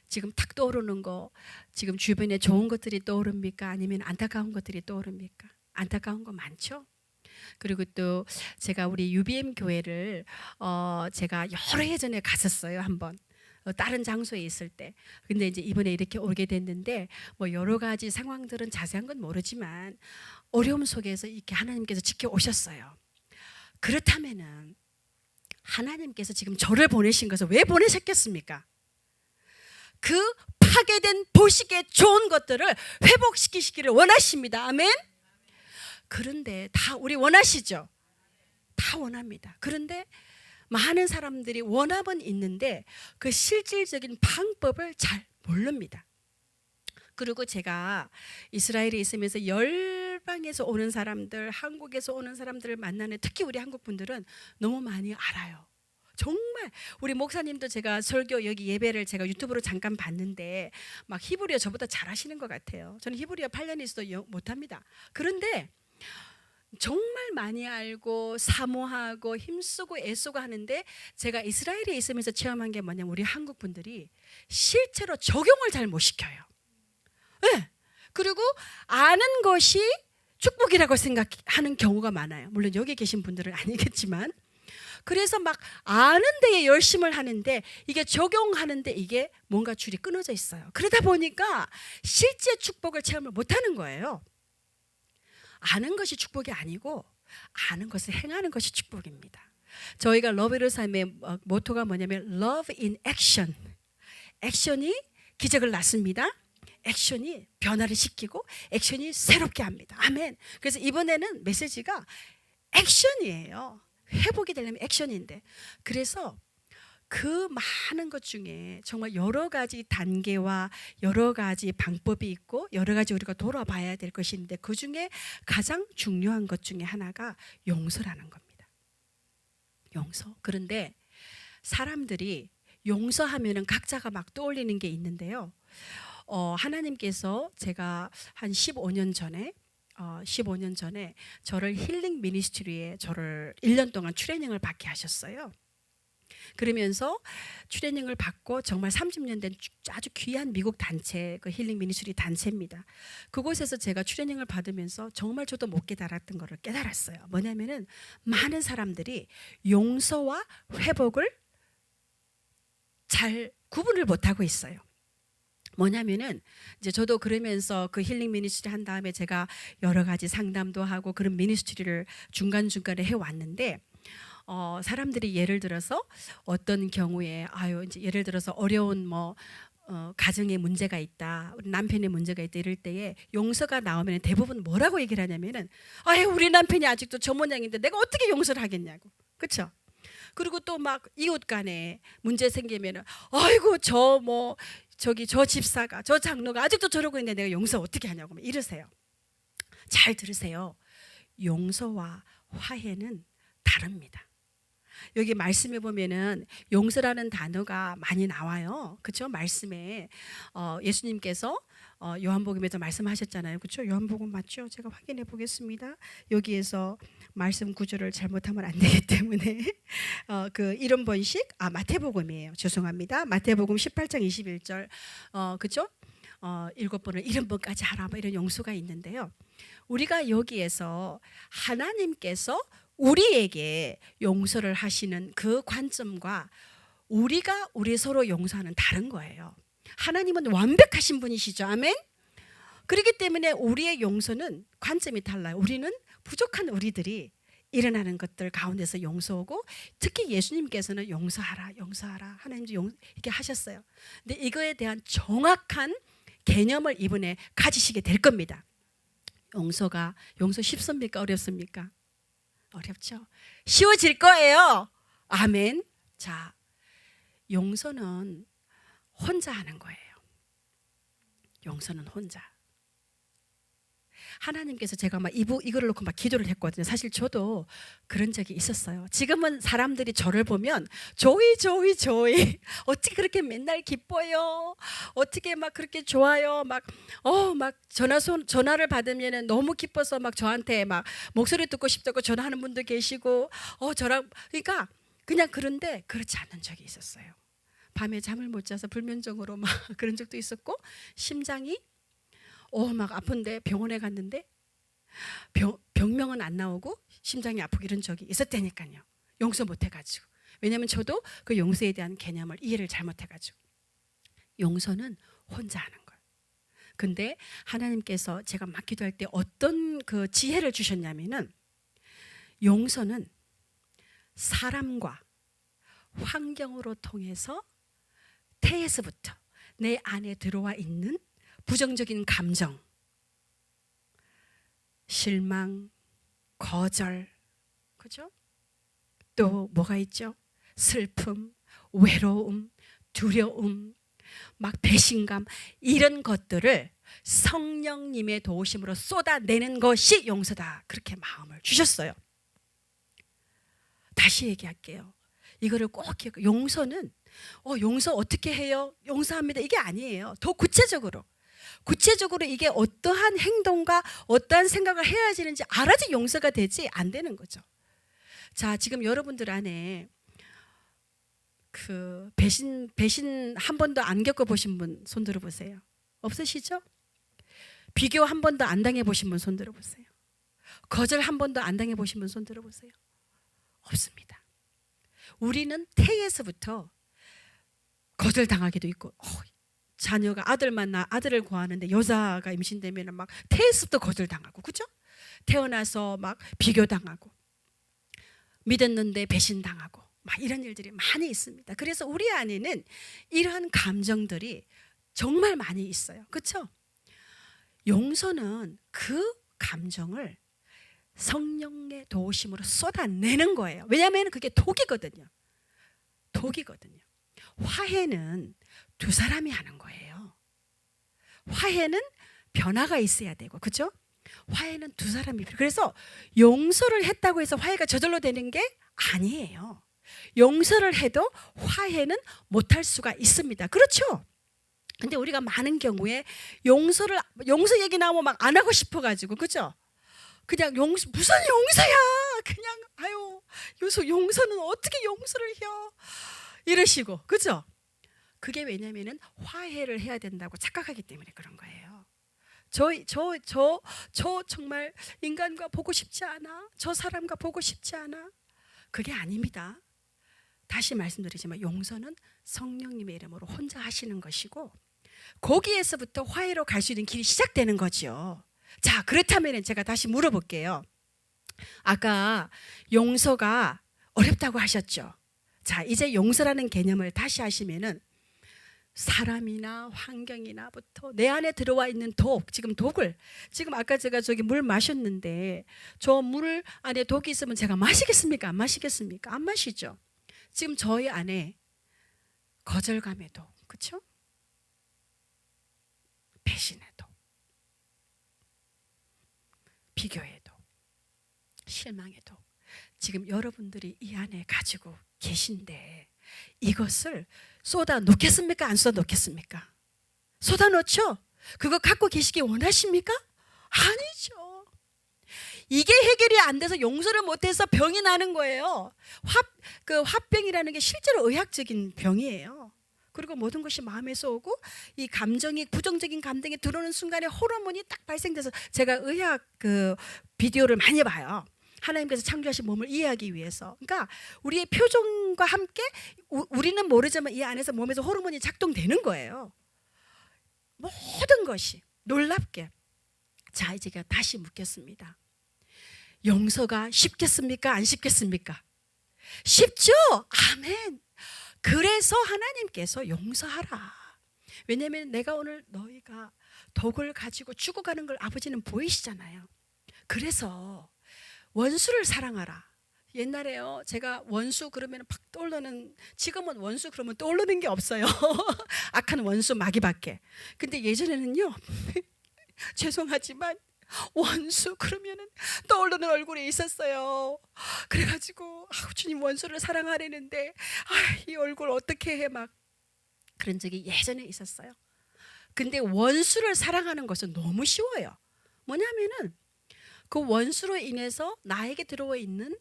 지금 탁 떠오르는 거 지금 주변에 좋은 것들이 떠오릅니까? 아니면 안타까운 것들이 떠오릅니까? 안타까운 거 많죠? 그리고 또 제가 우리 UBM 교회를 제가 여러 해 전에 갔었어요 한번 다른 장소에 있을 때. 근데 이제 이번에 이렇게 오게 됐는데 뭐 여러 가지 상황들은 자세한 건 모르지만 어려움 속에서 이렇게 하나님께서 지켜오셨어요. 그렇다면은 하나님께서 지금 저를 보내신 것을 왜 보내셨겠습니까? 그 파괴된 보시기에 좋은 것들을 회복시키시기를 원하십니다. 아멘. 그런데 다 우리 원하시죠? 다 원합니다. 그런데 많은 사람들이 원함은 있는데 그 실질적인 방법을 잘 모릅니다. 그리고 제가 이스라엘에 있으면서 열방에서 오는 사람들, 한국에서 오는 사람들을 만나는 특히 우리 한국 분들은 너무 많이 알아요. 정말 우리 목사님도 제가 설교 여기 예배를 제가 유튜브로 잠깐 봤는데 막 히브리어 저보다 잘하시는 것 같아요. 저는 히브리어 8년 있어도 못합니다. 그런데 정말 많이 알고 사모하고 힘쓰고 애쓰고 하는데 제가 이스라엘에 있으면서 체험한 게 뭐냐면 우리 한국 분들이 실제로 적용을 잘 못 시켜요. 네. 그리고 아는 것이 축복이라고 생각하는 경우가 많아요. 물론 여기 계신 분들은 아니겠지만 그래서 막 아는 데에 열심을 하는데 이게 적용하는데 이게 뭔가 줄이 끊어져 있어요. 그러다 보니까 실제 축복을 체험을 못하는 거예요. 아는 것이 축복이 아니고 아는 것을 행하는 것이 축복입니다. 저희가 러브의 삶의 모토가 뭐냐면 Love in Action. 액션이 기적을 낳습니다. 액션이 변화를 시키고 액션이 새롭게 합니다. 아멘. 그래서 이번에는 메시지가 액션이에요. 회복이 되려면 액션인데 그래서 그 많은 것 중에 정말 여러 가지 단계와 여러 가지 방법이 있고 여러 가지 우리가 돌아봐야 될 것이 있는데 그 중에 가장 중요한 것 중에 하나가 용서라는 겁니다. 용서. 그런데 사람들이 용서하면은 각자가 막 떠올리는 게 있는데요. 하나님께서 제가 한 15년 전에 저를 힐링 미니스트리에 저를 1년 동안 트레이닝을 받게 하셨어요. 그러면서 트레이닝을 받고 정말 30년 된 아주 귀한 미국 단체, 그 힐링 미니스트리 단체입니다. 그곳에서 제가 트레이닝을 받으면서 정말 저도 못 깨달았던 것을 깨달았어요. 뭐냐면은 많은 사람들이 용서와 회복을 잘 구분을 못하고 있어요. 뭐냐면은 이제 저도 그러면서 그 힐링 미니스트리 한 다음에 제가 여러 가지 상담도 하고 그런 미니스트리를 중간중간에 해왔는데 사람들이 예를 들어서 어떤 경우에 이제 예를 들어서 어려운 가정에 문제가 있다, 우리 남편의 문제가 있다 이럴 때에 용서가 나오면 대부분 뭐라고 얘기를 하냐면은 우리 남편이 아직도 저 모양인데 내가 어떻게 용서를 하겠냐고. 그렇죠? 그리고 또 막 이웃 간에 문제 생기면은 아이고 저기 저 집사가 저 장로가 아직도 저러고 있는데 내가 용서 어떻게 하냐고 막 이러세요. 잘 들으세요. 용서와 화해는 다릅니다. 여기 말씀에 보면은 용서라는 단어가 많이 나와요. 그렇죠? 말씀에 예수님께서 요한복음에서 말씀하셨잖아요. 그렇죠? 요한복음 맞죠? 제가 확인해 보겠습니다. 여기에서 말씀 구절을 잘못하면 안 되기 때문에 그 70번씩 마태복음이에요. 죄송합니다. 마태복음 18장 21절 그렇죠? 7번을 70번까지 하라 뭐 이런 용서가 있는데요. 우리가 여기에서 하나님께서 우리에게 용서를 하시는 그 관점과 우리가 우리 서로 용서하는 다른 거예요. 하나님은 완벽하신 분이시죠. 아멘. 그렇기 때문에 우리의 용서는 관점이 달라요. 우리는 부족한 우리들이 일어나는 것들 가운데서 용서하고, 특히 예수님께서는 용서하라 용서하라 하나님도 이렇게 하셨어요. 근데 이거에 대한 정확한 개념을 이번에 가지시게 될 겁니다. 용서 쉽습니까? 어렵습니까? 어렵죠. 쉬워질 거예요. 아멘. 자, 용서는 혼자 하는 거예요. 용서는 혼자. 하나님께서 제가 막 이거를 놓고 막 기도를 했거든요. 사실 저도 그런 적이 있었어요. 지금은 사람들이 저를 보면 조이 어떻게 그렇게 맨날 기뻐요? 어떻게 막 그렇게 좋아요? 막 전화를 받으면 너무 기뻐서 막 저한테 막 목소리 듣고 싶다고 전화하는 분도 계시고 그러니까 그냥 그런데 그렇지 않은 적이 있었어요. 밤에 잠을 못 자서 불면증으로 막 그런 적도 있었고, 심장이 막 아픈데 병원에 갔는데 병명은 안 나오고 심장이 아프고 이런 적이 있었다니까요. 용서 못 해가지고. 왜냐하면 저도 그 용서에 대한 개념을 이해를 잘못해가지고. 용서는 혼자 하는 거예요. 근데 하나님께서 제가 막 기도할 때 어떤 그 지혜를 주셨냐면은, 용서는 사람과 환경으로 통해서 태에서부터 내 안에 들어와 있는 부정적인 감정, 실망, 거절, 그죠? 또 뭐가 있죠? 슬픔, 외로움, 두려움, 막 배신감, 이런 것들을 성령님의 도우심으로 쏟아내는 것이 용서다. 그렇게 마음을 주셨어요. 다시 얘기할게요. 이거를 꼭 기억해요. 용서는 용서 어떻게 해요? 용서합니다. 이게 아니에요. 더 구체적으로 이게 어떠한 행동과 어떠한 생각을 해야 되는지 알아야지 용서가 되지, 안 되는 거죠. 자, 지금 여러분들 안에 그 배신 한 번도 안 겪어보신 분 손 들어보세요. 없으시죠? 비교 한 번도 안 당해보신 분 손 들어보세요. 거절 한 번도 안 당해보신 분 손 들어보세요. 없습니다. 우리는 태에서부터 거절당하기도 있고, 자녀가 아들을 구하는데 여자가 임신되면 막 태에서부터 거절당하고, 그죠? 태어나서 막 비교당하고, 믿었는데 배신당하고, 막 이런 일들이 많이 있습니다. 그래서 우리 안에는 이러한 감정들이 정말 많이 있어요. 그렇죠? 용서는 그 감정을 성령의 도우심으로 쏟아내는 거예요. 왜냐하면 그게 독이거든요. 화해는 두 사람이 하는 거예요. 화해는 변화가 있어야 되고, 그렇죠? 화해는 두 사람이. 그래서 용서를 했다고 해서 화해가 저절로 되는 게 아니에요. 용서를 해도 화해는 못할 수가 있습니다. 그렇죠? 근데 우리가 많은 경우에 용서 얘기 나오면 막 안 하고 싶어가지고, 그죠? 그냥 무슨 용서야? 그냥 용서는 어떻게 용서를 해요? 이러시고, 그죠? 그게 왜냐면은 화해를 해야 된다고 착각하기 때문에 그런 거예요. 저 정말 인간과 보고 싶지 않아. 저 사람과 보고 싶지 않아. 그게 아닙니다. 다시 말씀드리지만 용서는 성령님의 이름으로 혼자 하시는 것이고, 거기에서부터 화해로 갈 수 있는 길이 시작되는 거죠. 자, 그렇다면 제가 다시 물어볼게요. 아까 용서가 어렵다고 하셨죠? 자, 이제 용서라는 개념을 다시 하시면은 사람이나 환경이나부터 내 안에 들어와 있는 지금 아까 제가 저기 물 마셨는데 저 물 안에 독이 있으면 제가 마시겠습니까? 안 마시겠습니까? 안 마시죠. 지금 저희 안에 거절감의 독, 그렇죠? 배신해도, 비교해도, 실망해도 지금 여러분들이 이 안에 가지고 계신데 이것을 쏟아 놓겠습니까? 안 쏟아 놓겠습니까? 쏟아 놓죠? 그거 갖고 계시기 원하십니까? 아니죠. 이게 해결이 안 돼서 용서를 못해서 병이 나는 거예요. 화병이라는 게 실제로 의학적인 병이에요. 그리고 모든 것이 마음에서 오고 이 감정이 부정적인 감정이 들어오는 순간에 호르몬이 딱 발생돼서 제가 의학 비디오를 많이 봐요. 하나님께서 창조하신 몸을 이해하기 위해서. 그러니까 우리의 표정과 함께 우리는 모르지만 이 안에서 몸에서 호르몬이 작동되는 거예요. 모든 것이 놀랍게. 자, 이제 제가 다시 묻겠습니다. 용서가 쉽겠습니까? 안 쉽겠습니까? 쉽죠? 아멘. 그래서 하나님께서 용서하라. 왜냐하면 내가 오늘 너희가 독을 가지고 죽어가는 걸 아버지는 보이시잖아요. 그래서 원수를 사랑하라. 옛날에요, 제가 원수 그러면 팍 떠오르는, 지금은 원수 그러면 떠오르는 게 없어요. 악한 원수 마귀밖에. 근데 예전에는요, 죄송하지만 원수 그러면은 떠오르는 얼굴이 있었어요. 그래가지고 주님 원수를 사랑하려는데 이 얼굴 어떻게 해, 막 그런 적이 예전에 있었어요. 근데 원수를 사랑하는 것은 너무 쉬워요. 뭐냐면은 그 원수로 인해서 나에게 들어와 있는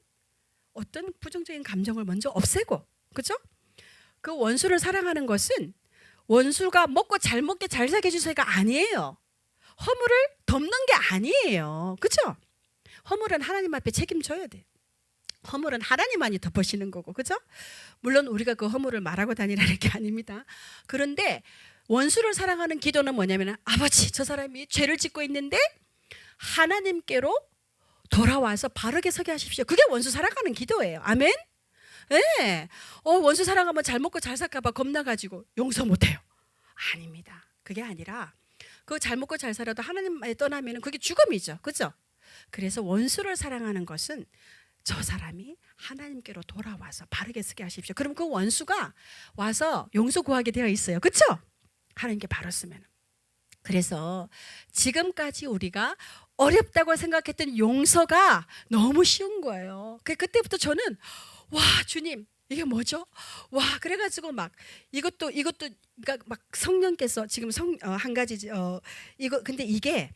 어떤 부정적인 감정을 먼저 없애고, 그죠? 그 원수를 사랑하는 것은 원수가 먹고 잘 먹게 잘 살게 해주세요가 아니에요. 허물을 덮는 게 아니에요. 그죠? 허물은 하나님 앞에 책임져야 돼. 허물은 하나님만이 덮으시는 거고, 그죠? 물론 우리가 그 허물을 말하고 다니라는 게 아닙니다. 그런데 원수를 사랑하는 기도는 뭐냐면, 아버지, 저 사람이 죄를 짓고 있는데 하나님께로 돌아와서 바르게 서게 하십시오. 그게 원수 사랑하는 기도예요. 아멘? 네. 원수 사랑하면 잘 먹고 잘 살까봐 겁나가지고 용서 못해요. 아닙니다. 그게 아니라 그 잘 먹고 잘 살아도 하나님에 떠나면 그게 죽음이죠. 그죠? 그래서 원수를 사랑하는 것은 저 사람이 하나님께로 돌아와서 바르게 서게 하십시오. 그럼 그 원수가 와서 용서 구하게 되어 있어요. 그렇죠? 하나님께 바로 쓰면. 그래서 지금까지 우리가 어렵다고 생각했던 용서가 너무 쉬운 거예요. 그때부터 저는 와, 주님 이게 뭐죠? 와, 그래가지고 막 이것도 그러니까 막 성령께서 지금 한 가지 이거, 근데 이게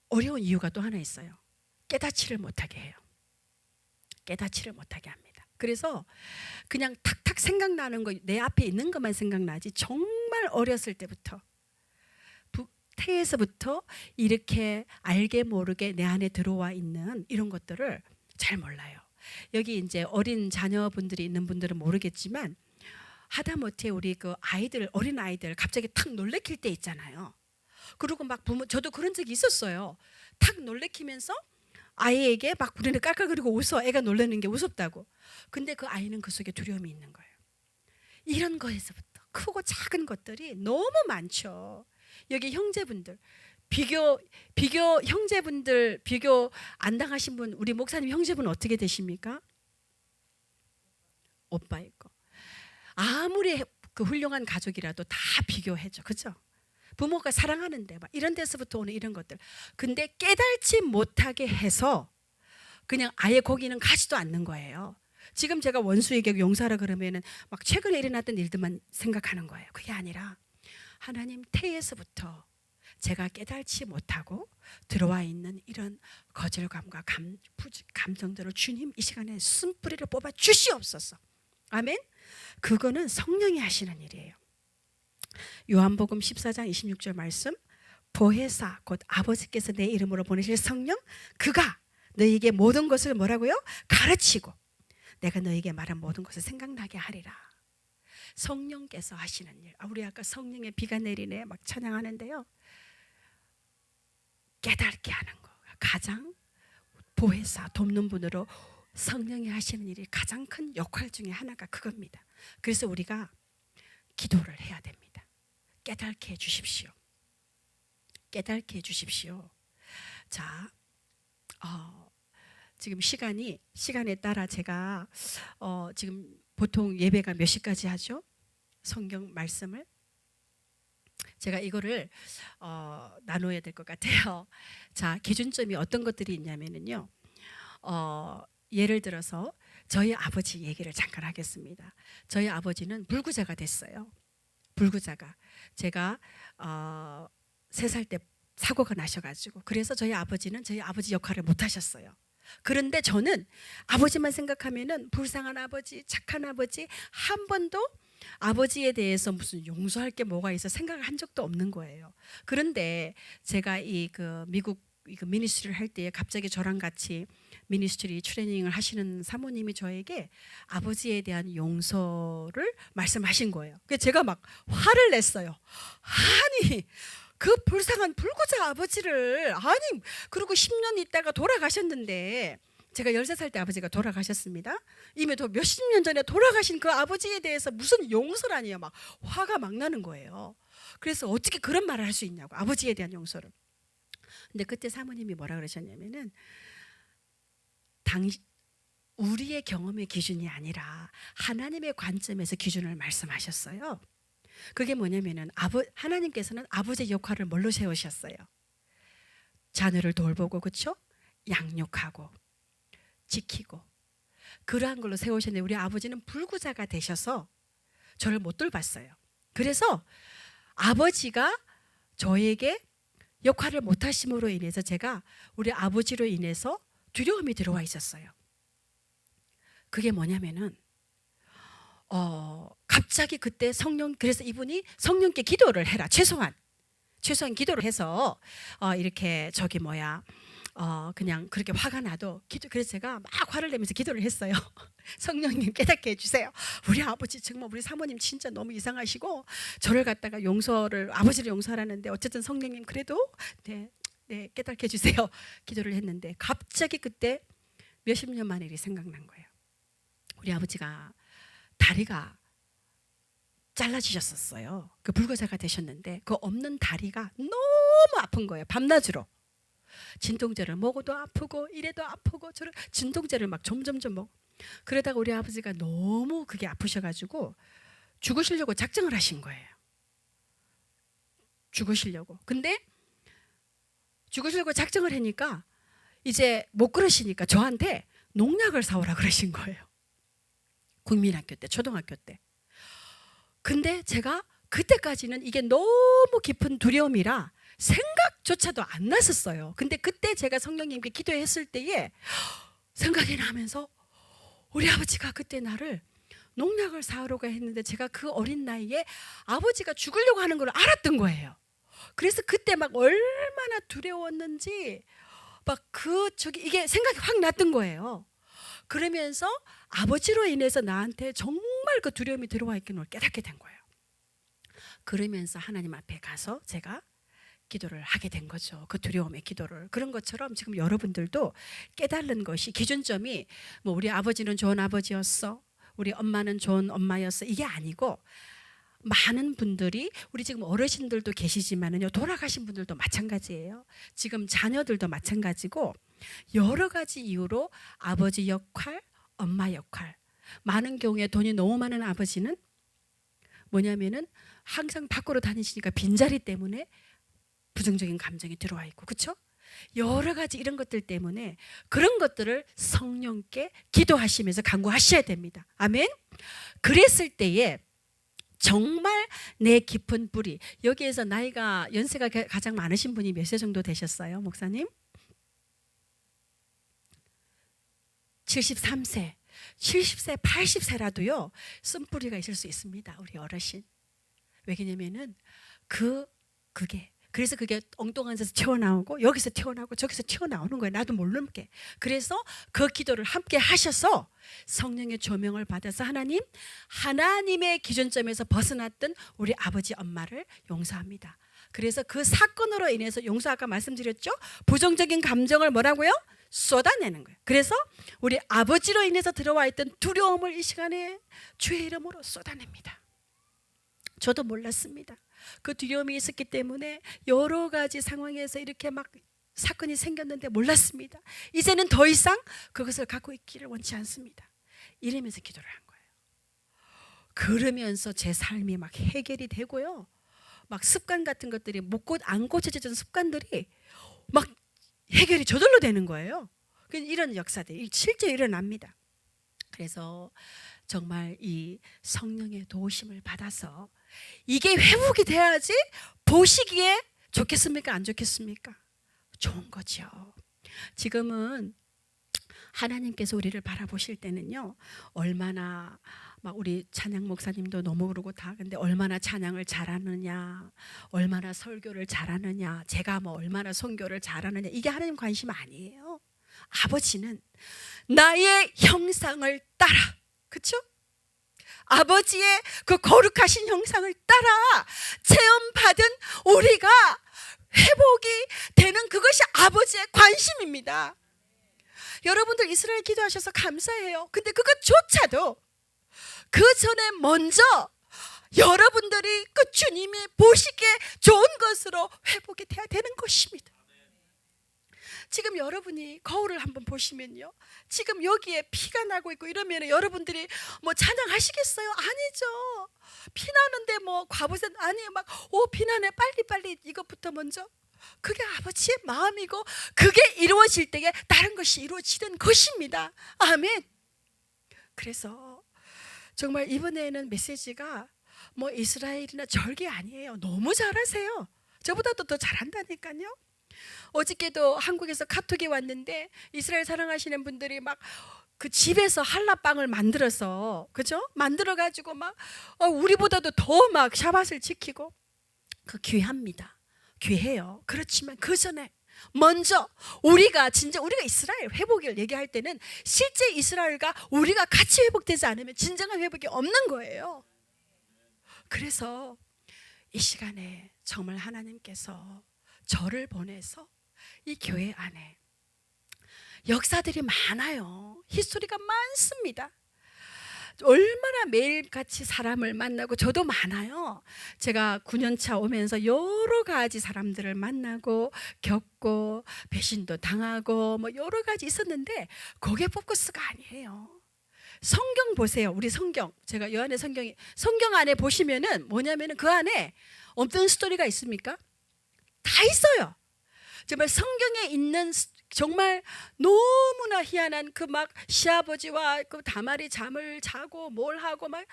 어려운 이유가 또 하나 있어요. 깨닫지를 못하게 해요. 깨닫지를 못하게 합니다. 그래서 그냥 탁탁 생각나는 거, 내 앞에 있는 것만 생각나지, 정말 어렸을 때부터 태에서부터 이렇게 알게 모르게 내 안에 들어와 있는 이런 것들을 잘 몰라요. 여기 이제 어린 자녀분들이 있는 분들은 모르겠지만 하다못해 우리 그 아이들, 어린 아이들 갑자기 탁 놀래킬 때 있잖아요. 그리고 막 저도 그런 적이 있었어요. 탁 놀래키면서 아이에게 막 우리는 깔깔거리고 웃어. 애가 놀라는 게 무섭다고. 근데 그 아이는 그 속에 두려움이 있는 거예요. 이런 거에서부터 크고 작은 것들이 너무 많죠. 여기 형제분들, 비교 형제분들 비교 안 당하신 분, 우리 목사님 형제분 어떻게 되십니까? 오빠 있고. 아무리 그 훌륭한 가족이라도 다 비교해줘. 그죠? 부모가 사랑하는데 막 이런 데서부터 오는 이런 것들. 근데 깨달지 못하게 해서 그냥 아예 거기는 가지도 않는 거예요. 지금 제가 원수에게 용서하라 그러면은 막 최근에 일어났던 일들만 생각하는 거예요. 그게 아니라 하나님 태에서부터 제가 깨달지 못하고 들어와 있는 이런 거절감과 감정들을 주님 이 시간에 쓴뿌리를 뽑아 주시옵소서. 아멘. 그거는 성령이 하시는 일이에요. 요한복음 14장 26절 말씀, 보혜사 곧 아버지께서 내 이름으로 보내실 성령, 그가 너희에게 모든 것을 뭐라고요? 가르치고 내가 너희에게 말한 모든 것을 생각나게 하리라. 성령께서 하시는 일. 우리 아까 성령의 비가 내리네 막 찬양하는데요, 깨닫게 하는 거 가장 보혜사, 돕는 분으로 성령이 하시는 일이 가장 큰 역할 중에 하나가 그겁니다. 그래서 우리가 기도를 해야 됩니다. 깨닫게 해주십시오. 깨닫게 해주십시오. 자, 지금 시간에 따라 제가 지금 보통 예배가 몇 시까지 하죠? 성경 말씀을 제가 이거를 나눠야 될 것 같아요. 자, 기준점이 어떤 것들이 있냐면요. 예를 들어서 저희 아버지 얘기를 잠깐 하겠습니다. 저희 아버지는 불구자가 됐어요. 불구자가. 제가 3살 때 사고가 나셔가지고, 그래서 저희 아버지는 저희 아버지 역할을 못 하셨어요. 그런데 저는 아버지만 생각하면은 불쌍한 아버지, 착한 아버지, 한 번도 아버지에 대해서 무슨 용서할 게 뭐가 있어 생각을 한 적도 없는 거예요. 그런데 제가 미국 미니스트리를 할 때에 갑자기 저랑 같이 미니스트리 트레이닝을 하시는 사모님이 저에게 아버지에 대한 용서를 말씀하신 거예요. 그래서 제가 막 화를 냈어요. 아니, 그 불쌍한 불구자 아버지를, 아니, 그리고 10년 있다가 돌아가셨는데, 제가 13살 때 아버지가 돌아가셨습니다. 이미 또 몇십 년 전에 돌아가신 그 아버지에 대해서 무슨 용서라니요. 막 화가 막 나는 거예요. 그래서 어떻게 그런 말을 할 수 있냐고, 아버지에 대한 용서를. 근데 그때 사모님이 뭐라 그러셨냐면은, 우리의 경험의 기준이 아니라 하나님의 관점에서 기준을 말씀하셨어요. 그게 뭐냐면은 하나님께서는 아버지의 역할을 뭘로 세우셨어요? 자녀를 돌보고, 그렇죠? 양육하고 지키고 그러한 걸로 세우셨는데, 우리 아버지는 불구자가 되셔서 저를 못 돌봤어요. 그래서 아버지가 저에게 역할을 못 하심으로 인해서 제가 우리 아버지로 인해서 두려움이 들어와 있었어요. 그게 뭐냐면은 갑자기 그때 그래서 이분이 성령께 기도를 해라, 최소한 기도를 해서 이렇게 그냥 그렇게 화가 나도 그래서 제가 막 화를 내면서 기도를 했어요. 성령님 깨닫게 해주세요. 우리 아버지 정말, 우리 사모님 진짜 너무 이상하시고 저를 갖다가 아버지를 용서하라는데, 어쨌든 성령님 그래도 네 깨닫게 해주세요. 기도를 했는데 갑자기 그때 몇십 년 만에 일이 생각난 거예요. 우리 아버지가 다리가 잘라지셨었어요. 그 불구자가 되셨는데 그 없는 다리가 너무 아픈 거예요. 밤낮으로 진통제를 먹어도 아프고, 이래도 아프고, 저를 진통제를 막 점점점 먹. 그러다가 우리 아버지가 너무 그게 아프셔가지고 죽으시려고 작정을 하신 거예요. 죽으시려고. 근데 죽으시려고 작정을 하니까 이제 못 그러시니까 저한테 농약을 사오라 그러신 거예요. 국민학교 때, 초등학교 때. 근데 제가 그때까지는 이게 너무 깊은 두려움이라 생각조차도 안 났었어요. 근데 그때 제가 성령님께 기도했을 때에 생각이 나면서, 우리 아버지가 그때 나를 농약을 사오려고 했는데 제가 그 어린 나이에 아버지가 죽으려고 하는 걸 알았던 거예요. 그래서 그때 막 얼마나 두려웠는지 이게 생각이 확 났던 거예요. 그러면서 아버지로 인해서 나한테 정말 그 두려움이 들어와 있는 걸 깨닫게 된 거예요. 그러면서 하나님 앞에 가서 제가 기도를 하게 된 거죠. 그 두려움의 기도를. 그런 것처럼 지금 여러분들도 깨달는 것이, 기준점이 뭐 우리 아버지는 좋은 아버지였어, 우리 엄마는 좋은 엄마였어, 이게 아니고, 많은 분들이, 우리 지금 어르신들도 계시지만은요, 돌아가신 분들도 마찬가지예요. 지금 자녀들도 마찬가지고, 여러 가지 이유로 아버지 역할, 엄마 역할, 많은 경우에 돈이 너무 많은 아버지는 뭐냐면은 항상 밖으로 다니시니까 빈자리 때문에 부정적인 감정이 들어와 있고, 그렇죠? 여러 가지 이런 것들 때문에 그런 것들을 성령께 기도하시면서 간구하셔야 됩니다. 아멘. 그랬을 때에 정말 내 깊은 뿌리, 여기에서 연세가 가장 많으신 분이 몇 세 정도 되셨어요, 목사님? 73세, 70세, 80세라도요 쓴뿌리가 있을 수 있습니다, 우리 어르신. 왜냐면은 그래서 그게 엉뚱한 데서 튀어나오고, 여기서 튀어나오고, 저기서 튀어나오는 거예요. 나도 모르게. 그래서 그 기도를 함께 하셔서 성령의 조명을 받아서 하나님의 기준점에서 벗어났던 우리 아버지 엄마를 용서합니다. 그래서 그 사건으로 인해서 아까 말씀드렸죠? 부정적인 감정을 뭐라고요? 쏟아내는 거예요. 그래서 우리 아버지로 인해서 들어와 있던 두려움을 이 시간에 주의 이름으로 쏟아냅니다. 저도 몰랐습니다. 그 두려움이 있었기 때문에 여러 가지 상황에서 이렇게 막 사건이 생겼는데 몰랐습니다. 이제는 더 이상 그것을 갖고 있기를 원치 않습니다. 이러면서 기도를 한 거예요. 그러면서 제 삶이 막 해결이 되고요. 막 습관 같은 것들이 안 고쳐지던 습관들이 막 해결이 저절로 되는 거예요. 이런 역사들이 실제 일어납니다. 그래서 정말 이 성령의 도우심을 받아서 이게 회복이 돼야지 보시기에 좋겠습니까? 안 좋겠습니까? 좋은 거죠. 지금은 하나님께서 우리를 바라보실 때는요, 얼마나 막 우리 찬양 목사님도 너무 그러고 다 근데 얼마나 찬양을 잘하느냐, 얼마나 설교를 잘하느냐, 제가 뭐 얼마나 선교를 잘하느냐, 이게 하나님 관심 아니에요. 아버지는 나의 형상을 따라, 그렇죠? 아버지의 그 거룩하신 형상을 따라 체험받은 우리가 회복이 되는 그것이 아버지의 관심입니다. 여러분들 이스라엘 기도하셔서 감사해요. 근데 그것조차도 그 전에 먼저 여러분들이 그 주님이 보시기에 좋은 것으로 회복이 돼야 되는 것입니다. 지금 여러분이 거울을 한번 보시면요, 지금 여기에 피가 나고 있고 이러면 여러분들이 뭐 찬양하시겠어요? 아니죠. 피 나는데 뭐 과부세 아니에요. 막 피 나네, 빨리 이것부터 먼저. 그게 아버지의 마음이고 그게 이루어질 때에 다른 것이 이루어지는 것입니다. 아멘. 그래서 정말 이번에는 메시지가 뭐 이스라엘이나 절개 아니에요. 너무 잘하세요. 저보다도 더 잘한다니까요. 어저께도 한국에서 카톡이 왔는데 이스라엘 사랑하시는 분들이 막 그 집에서 할라빵을 만들어서, 그죠? 만들어 가지고 막 우리보다도 더 막 샤밧을 지키고, 그 귀합니다. 귀해요. 그렇지만 그 전에 먼저 우리가 이스라엘 회복을 얘기할 때는 실제 이스라엘과 우리가 같이 회복되지 않으면 진정한 회복이 없는 거예요. 그래서 이 시간에 정말 하나님께서 저를 보내서 이 교회 안에 역사들이 많아요. 히스토리가 많습니다. 얼마나 매일같이 사람을 만나고, 저도 많아요. 제가 9년차 오면서 여러 가지 사람들을 만나고 겪고 배신도 당하고 뭐 여러 가지 있었는데 그게 포커스가 아니에요. 성경 보세요. 우리 성경, 제가 요한의 성경 안에 보시면은 뭐냐면은 그 안에 어떤 스토리가 있습니까? 다 있어요. 정말 성경에 있는 정말 너무나 희한한 그 막 시아버지와 그 다말이 잠을 자고 뭘 하고 막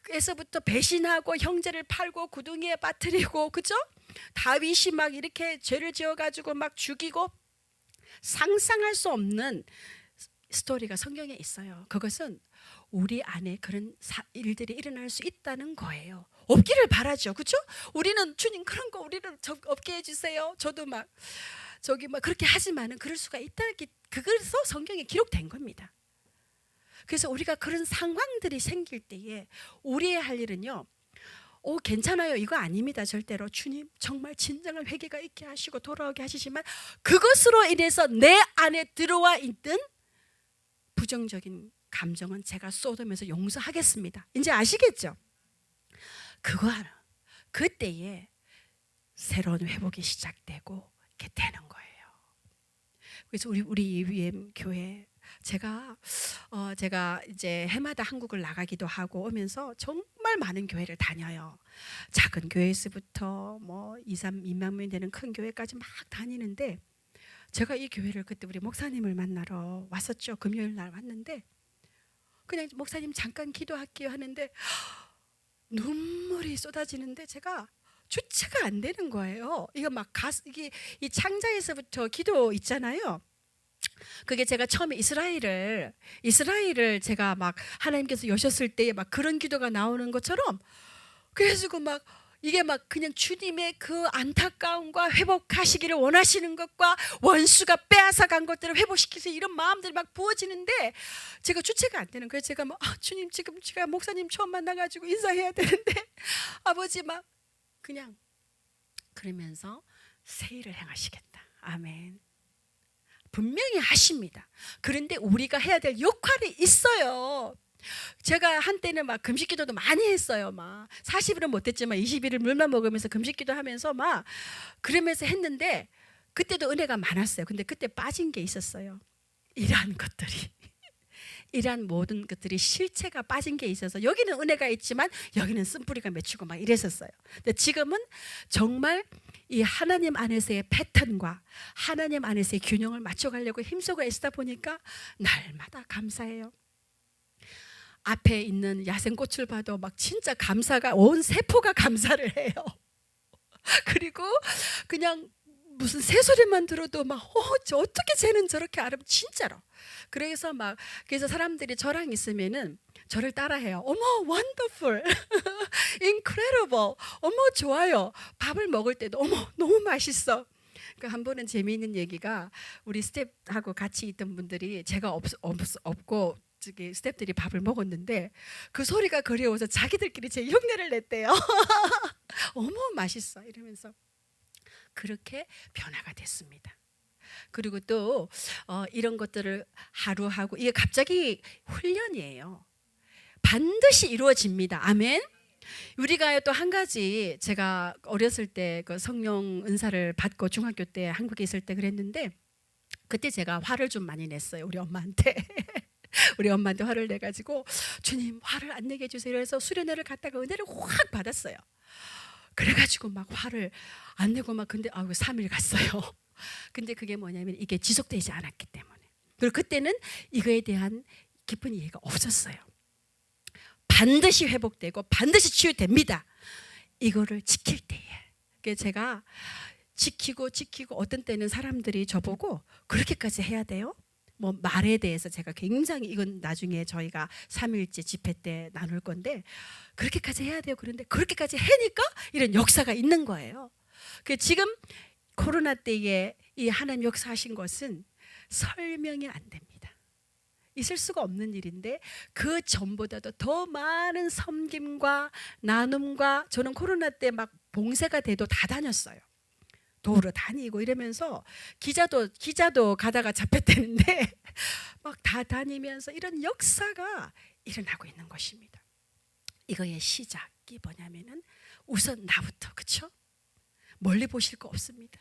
에서부터 배신하고 형제를 팔고 구덩이에 빠뜨리고, 그죠? 다윗이 막 이렇게 죄를 지어가지고 막 죽이고, 상상할 수 없는 스토리가 성경에 있어요. 그것은 우리 안에 그런 일들이 일어날 수 있다는 거예요. 없기를 바라죠. 그렇죠? 우리는 주님 그런 거 우리는 없게 해주세요. 저도 막 그렇게 하지만은 그럴 수가 있다. 그래서 성경에 기록된 겁니다. 그래서 우리가 그런 상황들이 생길 때에 우리의 할 일은요, 괜찮아요, 이거 아닙니다. 절대로 주님 정말 진정한 회개가 있게 하시고 돌아오게 하시지만 그것으로 인해서 내 안에 들어와 있는 부정적인 감정은 제가 쏟으면서 용서하겠습니다. 이제 아시겠죠? 그거 하나, 그때에 새로운 회복이 시작되고 이렇게 되는 거예요. 그래서 우리 EVM 교회, 제가 이제 해마다 한국을 나가기도 하고 오면서 정말 많은 교회를 다녀요. 작은 교회에서부터 뭐 2만 명이 되는 큰 교회까지 막 다니는데, 제가 이 교회를 그때 우리 목사님을 만나러 왔었죠. 금요일 날 왔는데 그냥 목사님 잠깐 기도할게요 하는데 눈물이 쏟아지는데 제가 주체가 안 되는 거예요. 이거 막 이게 이 창자에서부터 기도 있잖아요. 그게 제가 처음에 이스라엘을 제가 막 하나님께서 여셨을 때 막 그런 기도가 나오는 것처럼, 그래가지고 막 이게 막 그냥 주님의 그 안타까움과 회복하시기를 원하시는 것과 원수가 빼앗아간 것들을 회복시키세요, 이런 마음들이 막 부어지는데 제가 주체가 안 되는 거예요. 제가 막 주님, 지금 제가 목사님 처음 만나가지고 인사해야 되는데 아버지 막 그냥 그러면서 새 일을 행하시겠다. 아멘. 분명히 하십니다. 그런데 우리가 해야 될 역할이 있어요. 제가 한때는 막 금식기도도 많이 했어요. 막 40일은 못했지만 20일을 물만 먹으면서 금식기도 하면서 막 그러면서 했는데 그때도 은혜가 많았어요. 근데 그때 빠진 게 있었어요. 이러한 것들이 이러한 모든 것들이 실체가 빠진 게 있어서 여기는 은혜가 있지만 여기는 쓴뿌리가 맺히고 막 이랬었어요. 근데 지금은 정말 이 하나님 안에서의 패턴과 하나님 안에서의 균형을 맞춰가려고 힘쓰고 애쓰다 보니까 날마다 감사해요. 앞에 있는 야생꽃을 봐도 막 진짜 감사가 온 세포가 감사를 해요. 그리고 그냥 무슨 새소리만 들어도 막 어떻게 쟤는 저렇게 진짜로. 그래서 사람들이 저랑 있으면은 저를 따라해요. 어머 wonderful, incredible, 어머 좋아요. 밥을 먹을 때도 어머 너무 맛있어. 그러니까 한 번은 재미있는 얘기가 우리 스텝하고 같이 있던 분들이 제가 없고 저기 스텝들이 밥을 먹었는데 그 소리가 그리워서 자기들끼리 제 흉내를 냈대요. 어머 맛있어 이러면서. 그렇게 변화가 됐습니다. 그리고 또 이런 것들을 하루하고 이게 갑자기 훈련이에요. 반드시 이루어집니다. 아멘. 우리가 또 한 가지 제가 어렸을 때 그 성령 은사를 받고 중학교 때 한국에 있을 때 그랬는데 그때 제가 화를 좀 많이 냈어요. 우리 엄마한테. 우리 엄마한테 화를 내가지고 주님 화를 안 내게 해주세요. 그래서 수련회를 갔다가 은혜를 확 받았어요. 그래가지고 막 화를 안 내고 막 근데 3일 갔어요. 근데 그게 뭐냐면 이게 지속되지 않았기 때문에. 그리고 그때는 이거에 대한 깊은 이해가 없었어요. 반드시 회복되고 반드시 치유됩니다. 이거를 지킬 때에. 그래서 제가 지키고 어떤 때는 사람들이 저보고 그렇게까지 해야 돼요? 뭐 말에 대해서 제가 굉장히 이건 나중에 저희가 3일째 집회 때 나눌 건데 그렇게까지 해야 돼요. 그런데 그렇게까지 해니까 이런 역사가 있는 거예요. 지금 코로나 때에 이 하나님 역사하신 것은 설명이 안 됩니다. 있을 수가 없는 일인데 그 전보다도 더 많은 섬김과 나눔과 저는 코로나 때 막 봉쇄가 돼도 다 다녔어요. 도로 다니고 이러면서 기자도 가다가 잡혔다는데 막 다 다니면서 이런 역사가 일어나고 있는 것입니다. 이거의 시작이 뭐냐면은 우선 나부터, 그렇죠? 멀리 보실 거 없습니다.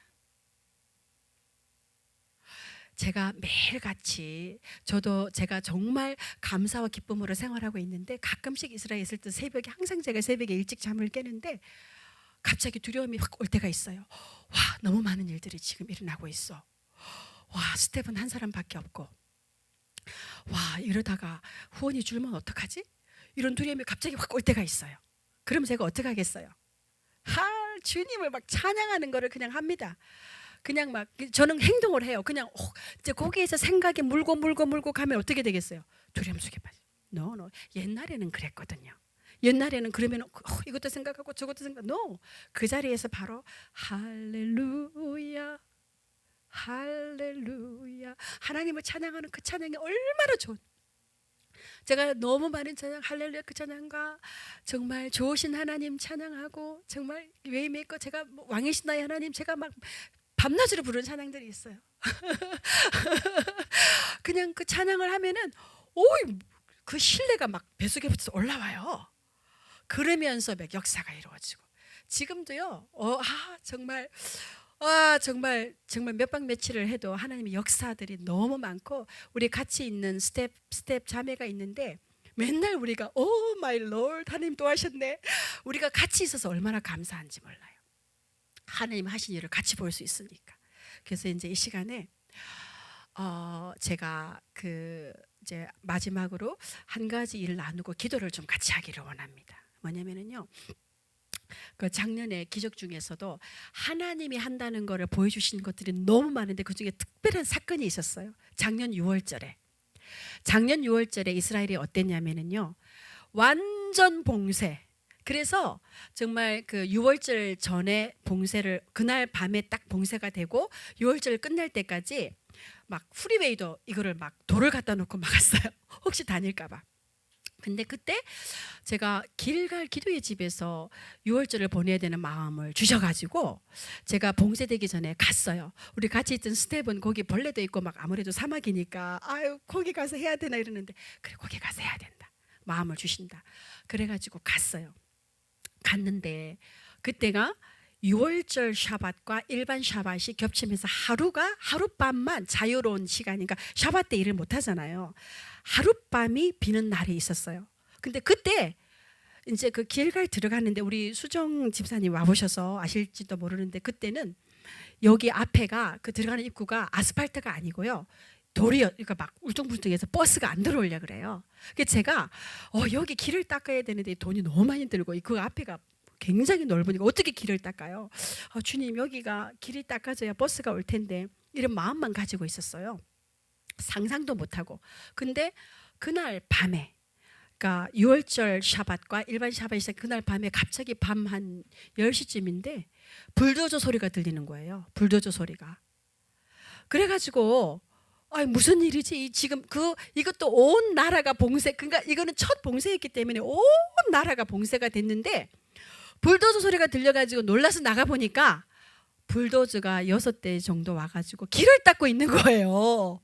제가 매일같이 제가 정말 감사와 기쁨으로 생활하고 있는데 가끔씩 이스라엘에 있을 때 새벽에 항상 제가 새벽에 일찍 잠을 깨는데 갑자기 두려움이 확 올 때가 있어요. 와, 너무 많은 일들이 지금 일어나고 있어. 와, 스텝은 한 사람밖에 없고 와, 이러다가 후원이 줄면 어떡하지? 이런 두려움이 갑자기 확 올 때가 있어요. 그럼 제가 어떻게 하겠어요? 주님을 막 찬양하는 거를 그냥 합니다. 그냥 막 저는 행동을 해요. 그냥 이제 거기에서 생각이 물고 가면 어떻게 되겠어요? 두려움 속에 빠져. No. 옛날에는 그랬거든요. 옛날에는 그러면 이것도 생각하고 저것도 No. 그 자리에서 바로 할렐루야, 할렐루야. 하나님을 찬양하는 그 찬양이 얼마나 좋은. 제가 너무 많은 찬양, 할렐루야 그 찬양과 정말 좋으신 하나님 찬양하고 정말 웨이메이커 제가 왕이신 나의 하나님 제가 막 밤낮으로 부르는 찬양들이 있어요. 그냥 그 찬양을 하면은 그 신뢰가 막 뱃속에부터 올라와요. 그러면서 막 역사가 이루어지고 지금도요. 정말 몇 박 며칠을 해도 하나님의 역사들이 너무 많고 우리 같이 있는 스텝 자매가 있는데 맨날 우리가 오 마이 롤드 하나님 또 하셨네. 우리가 같이 있어서 얼마나 감사한지 몰라요. 하나님 하신 일을 같이 볼 수 있으니까. 그래서 이제 이 시간에 제가 이제 마지막으로 한 가지 일을 나누고 기도를 좀 같이 하기를 원합니다. 뭐냐면은요. 그 작년에 기적 중에서도 하나님이 한다는 것을 보여주신 것들이 너무 많은데 그 중에 특별한 사건이 있었어요. 작년 6월절에 이스라엘이 어땠냐면은요. 완전 봉쇄. 그래서 정말 그 6월절 전에 봉쇄를 그날 밤에 딱 봉쇄가 되고 6월절 끝날 때까지 막 프리웨이도 이거를 막 돌을 갖다 놓고 막았어요. 혹시 다닐까봐. 근데 그때 제가 길갈 기도의 집에서 6월절을 보내야 되는 마음을 주셔가지고 제가 봉쇄되기 전에 갔어요. 우리 같이 있던 스텝은 거기 벌레도 있고 막 아무래도 사막이니까 거기 가서 해야 되나 이러는데 그래 거기 가서 해야 된다. 마음을 주신다. 그래가지고 갔어요. 갔는데 그때가 6월절 샤밧과 일반 샤밧이 겹치면서 하룻밤만 자유로운 시간이니까 샤밧 때 일을 못 하잖아요. 하룻밤이 비는 날이 있었어요. 근데 그때 이제 그 길갈 들어가는데 우리 수정 집사님 와보셔서 아실지도 모르는데 그때는 여기 앞에가 그 들어가는 입구가 아스팔트가 아니고요. 돌이요. 그러니까 막 울퉁불퉁해서 버스가 안 들어오려 그래요. 그래서 제가 여기 길을 닦아야 되는데 돈이 너무 많이 들고 그 앞에가 굉장히 넓으니까 어떻게 길을 닦아요? 주님 여기가 길이 닦아져야 버스가 올 텐데 이런 마음만 가지고 있었어요. 상상도 못하고. 근데 그날 밤에 그러니까 6월절 샤밧과 일반 샤밧이 있어요. 그날 밤에 갑자기 밤 한 10시쯤인데 불도저 소리가 들리는 거예요. 불도저 소리가. 그래가지고 무슨 일이지? 지금 이것도 온 나라가 봉쇄. 그러니까 이거는 첫 봉쇄였기 때문에 온 나라가 봉쇄가 됐는데 불도저 소리가 들려가지고 놀라서 나가 보니까 불도저가 6대 정도 와가지고 길을 닦고 있는 거예요.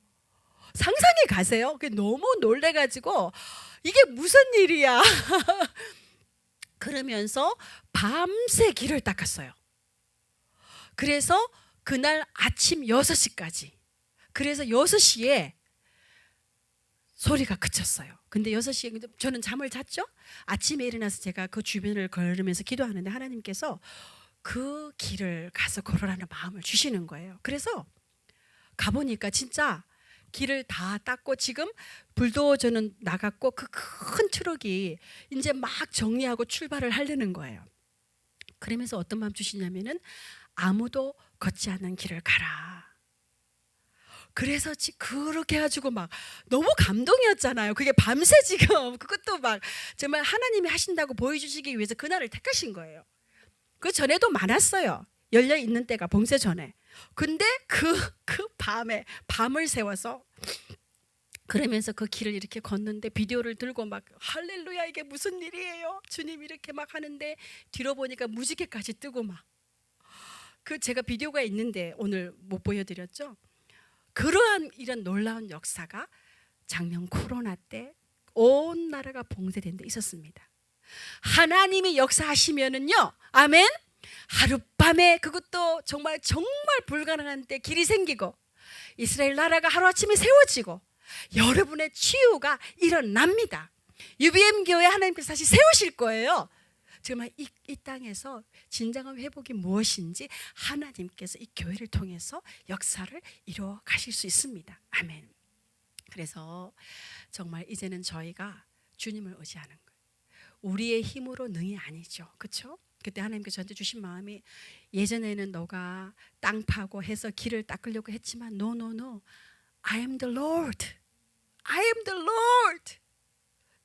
상상이 가세요? 너무 놀래가지고 이게 무슨 일이야? 그러면서 밤새 길을 닦았어요. 그래서 그날 아침 6시까지. 그래서 6시에 소리가 그쳤어요. 근데 6시에 저는 잠을 잤죠? 아침에 일어나서 제가 그 주변을 걸으면서 기도하는데 하나님께서 그 길을 가서 걸으라는 마음을 주시는 거예요. 그래서 가보니까 진짜 길을 다 닦고 지금 불도저는 나갔고 그 큰 트럭이 이제 막 정리하고 출발을 하려는 거예요. 그러면서 어떤 마음 주시냐면은 아무도 걷지 않는 길을 가라. 그래서 그렇게 해가지고 막 너무 감동이었잖아요. 그게 밤새 지금 그것도 막 정말 하나님이 하신다고 보여주시기 위해서 그날을 택하신 거예요. 그 전에도 많았어요. 열려 있는 때가 봉쇄 전에. 근데 그 밤에 밤을 새워서 그러면서 그 길을 이렇게 걷는데 비디오를 들고 막 할렐루야 이게 무슨 일이에요? 주님 이렇게 막 하는데 뒤로 보니까 무지개까지 뜨고 막 제가 비디오가 있는데 오늘 못 보여드렸죠? 그러한 이런 놀라운 역사가 작년 코로나 때 온 나라가 봉쇄된 데 있었습니다. 하나님이 역사하시면은요, 아멘. 하룻밤에 그것도 정말 불가능한 때 길이 생기고 이스라엘 나라가 하루아침에 세워지고 여러분의 치유가 일어납니다. UBM 교회 하나님께서 다시 세우실 거예요. 정말 이 땅에서 진정한 회복이 무엇인지 하나님께서 이 교회를 통해서 역사를 이루어 가실 수 있습니다. 아멘. 그래서 정말 이제는 저희가 주님을 의지하는 거예요. 우리의 힘으로 능이 아니죠. 그렇죠? 그때 하나님께서 저한테 주신 마음이 예전에는 너가 땅 파고 해서 길을 닦으려고 했지만 No. I am the Lord. I am the Lord.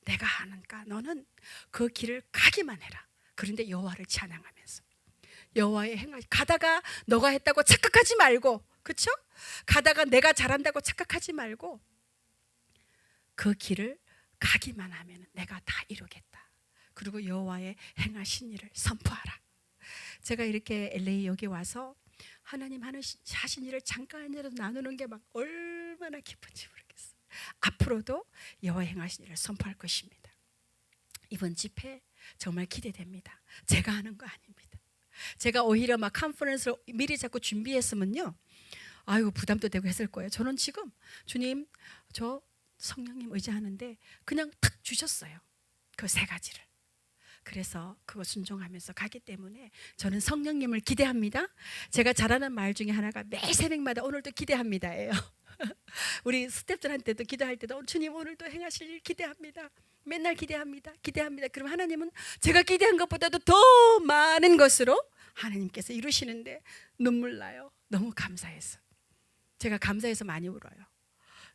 내가 하니까 너는 그 길을 가기만 해라. 그런데 여호와를 찬양하면서 여호와의 행을 가다가 너가 했다고 착각하지 말고, 그렇죠? 가다가 내가 잘한다고 착각하지 말고 그 길을 가기만 하면 내가 다 이루겠다. 그리고 여호와의 행하신 일을 선포하라. 제가 이렇게 LA 여기 와서 하나님 하신 일을 잠깐이라도 나누는 게 막 얼마나 기쁜지 모르겠어요. 앞으로도 여호와 행하신 일을 선포할 것입니다. 이번 집회 정말 기대됩니다. 제가 하는 거 아닙니다. 제가 오히려 막 컨퍼런스를 미리 자꾸 준비했으면요, 부담도 되고 했을 거예요. 저는 지금 주님 저 성령님 의지하는데 그냥 탁 주셨어요. 그 3가지를. 그래서 그거 순종하면서 가기 때문에 저는 성령님을 기대합니다. 제가 잘하는 말 중에 하나가 매 새벽마다 오늘도 기대합니다예요. 우리 스태프들한테도 기도할 때도 주님 오늘도 행하실 일 기대합니다. 맨날 기대합니다. 그럼 하나님은 제가 기대한 것보다도 더 많은 것으로 하나님께서 이루시는데 눈물 나요. 너무 감사해서. 제가 감사해서 많이 울어요.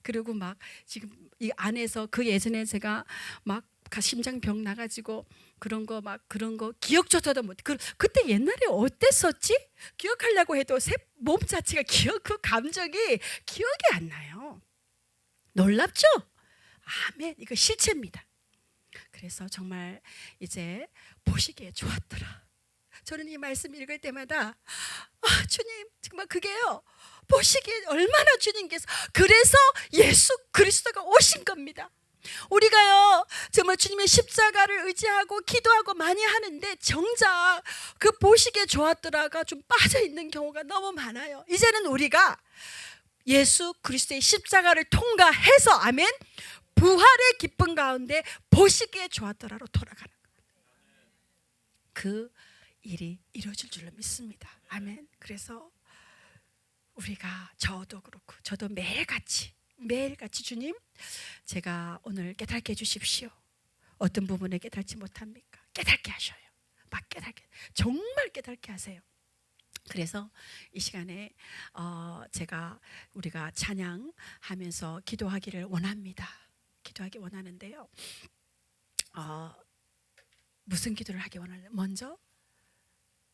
그리고 막 지금 이 안에서 그 예전에 제가 막 심장병 나가지고 그런 거 기억조차도 못. 그때 옛날에 어땠었지? 기억하려고 해도 몸 자체가 그 감정이 기억이 안 나요. 놀랍죠? 아멘. 이거 실체입니다. 그래서 정말 이제 보시기에 좋았더라. 저는 이 말씀 읽을 때마다 주님 정말 그게요, 보시기에 얼마나 주님께서, 그래서 예수 그리스도가 오신 겁니다. 우리가요 정말 주님의 십자가를 의지하고 기도하고 많이 하는데 정작 그 보시기에 좋았더라가 좀 빠져있는 경우가 너무 많아요. 이제는 우리가 예수 그리스도의 십자가를 통과해서 아멘 부활의 기쁨 가운데 보시기에 좋았더라로 돌아가는 거예요. 그 일이 이루어질 줄로 믿습니다. 아멘. 그래서 우리가 저도 그렇고 저도 매일같이 주님 제가 오늘 깨닫게 해주십시오. 어떤 부분에 깨닫지 못합니까? 깨닫게 하셔요. 막 깨닫게, 정말 깨닫게 하세요. 그래서 이 시간에 우리가 찬양하면서 기도하기를 원합니다. 기도하기 원하는데요. 무슨 기도를 하기 원하냐? 먼저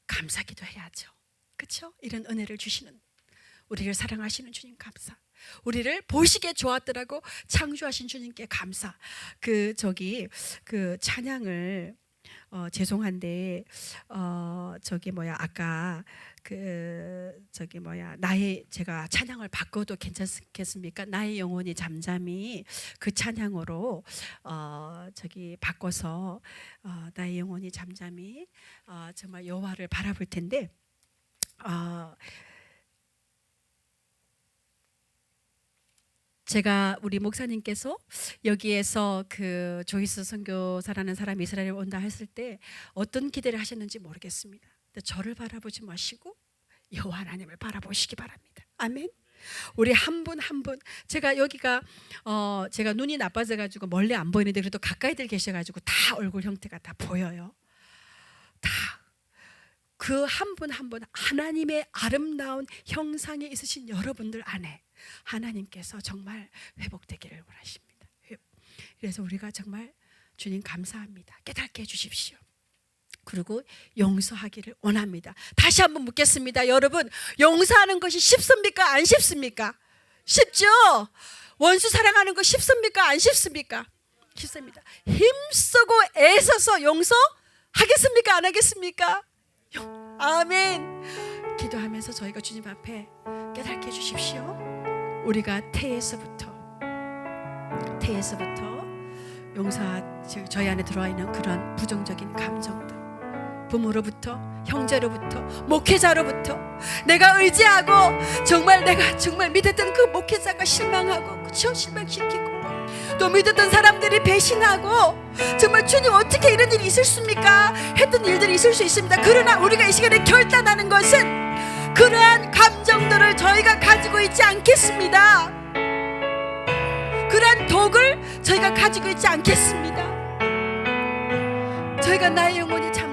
감사 기도해야죠. 그렇죠? 이런 은혜를 주시는 우리를 사랑하시는 주님 감사. 우리를 보시기에 좋았더라고 창조하신 주님께 감사. 그 찬양을 죄송한데 아까 제가 찬양을 바꿔도 괜찮겠습니까? 나의 영혼이 잠잠히 그 찬양으로 바꿔서 나의 영혼이 잠잠히 정말 여호와를 바라볼 텐데 제가 우리 목사님께서 여기에서 그 조이스 선교사라는 사람이 이스라엘에 온다 했을 때 어떤 기대를 하셨는지 모르겠습니다. 근데 저를 바라보지 마시고 여호와 하나님을 바라보시기 바랍니다. 아멘. 우리 한 분 한 분 제가 여기가 제가 눈이 나빠져 가지고 멀리 안 보이는데 그래도 가까이들 계셔 가지고 다 얼굴 형태가 다 보여요. 다 그 한 분 한 분 하나님의 아름다운 형상에 있으신 여러분들 안에 하나님께서 정말 회복되기를 원하십니다. 그래서 우리가 정말 주님 감사합니다. 깨닫게 해주십시오. 그리고 용서하기를 원합니다. 다시 한번 묻겠습니다. 여러분 용서하는 것이 쉽습니까? 안 쉽습니까? 쉽죠? 원수 사랑하는 거 쉽습니까? 안 쉽습니까? 쉽습니다. 힘쓰고 애써서 용서하겠습니까? 안 하겠습니까? 아멘. 기도하면서 저희가 주님 앞에 깨닫게 해주십시오. 우리가 태에서부터 저희 안에 들어와 있는 그런 부정적인 감정들, 부모로부터, 형제로부터, 목회자로부터 내가 의지하고 내가 정말 믿었던 그 목회자가 실망하고 그쵸? 실망시키고 또 믿었던 사람들이 배신하고 정말 주님 어떻게 이런 일이 있었습니까? 했던 일들이 있을 수 있습니다. 그러나 우리가 이 시간에 결단하는 것은 그러한 감정들을 저희가 가지고 있지 않겠습니다. 그러한 독을 저희가 가지고 있지 않겠습니다. 저희가 나의 영혼이 참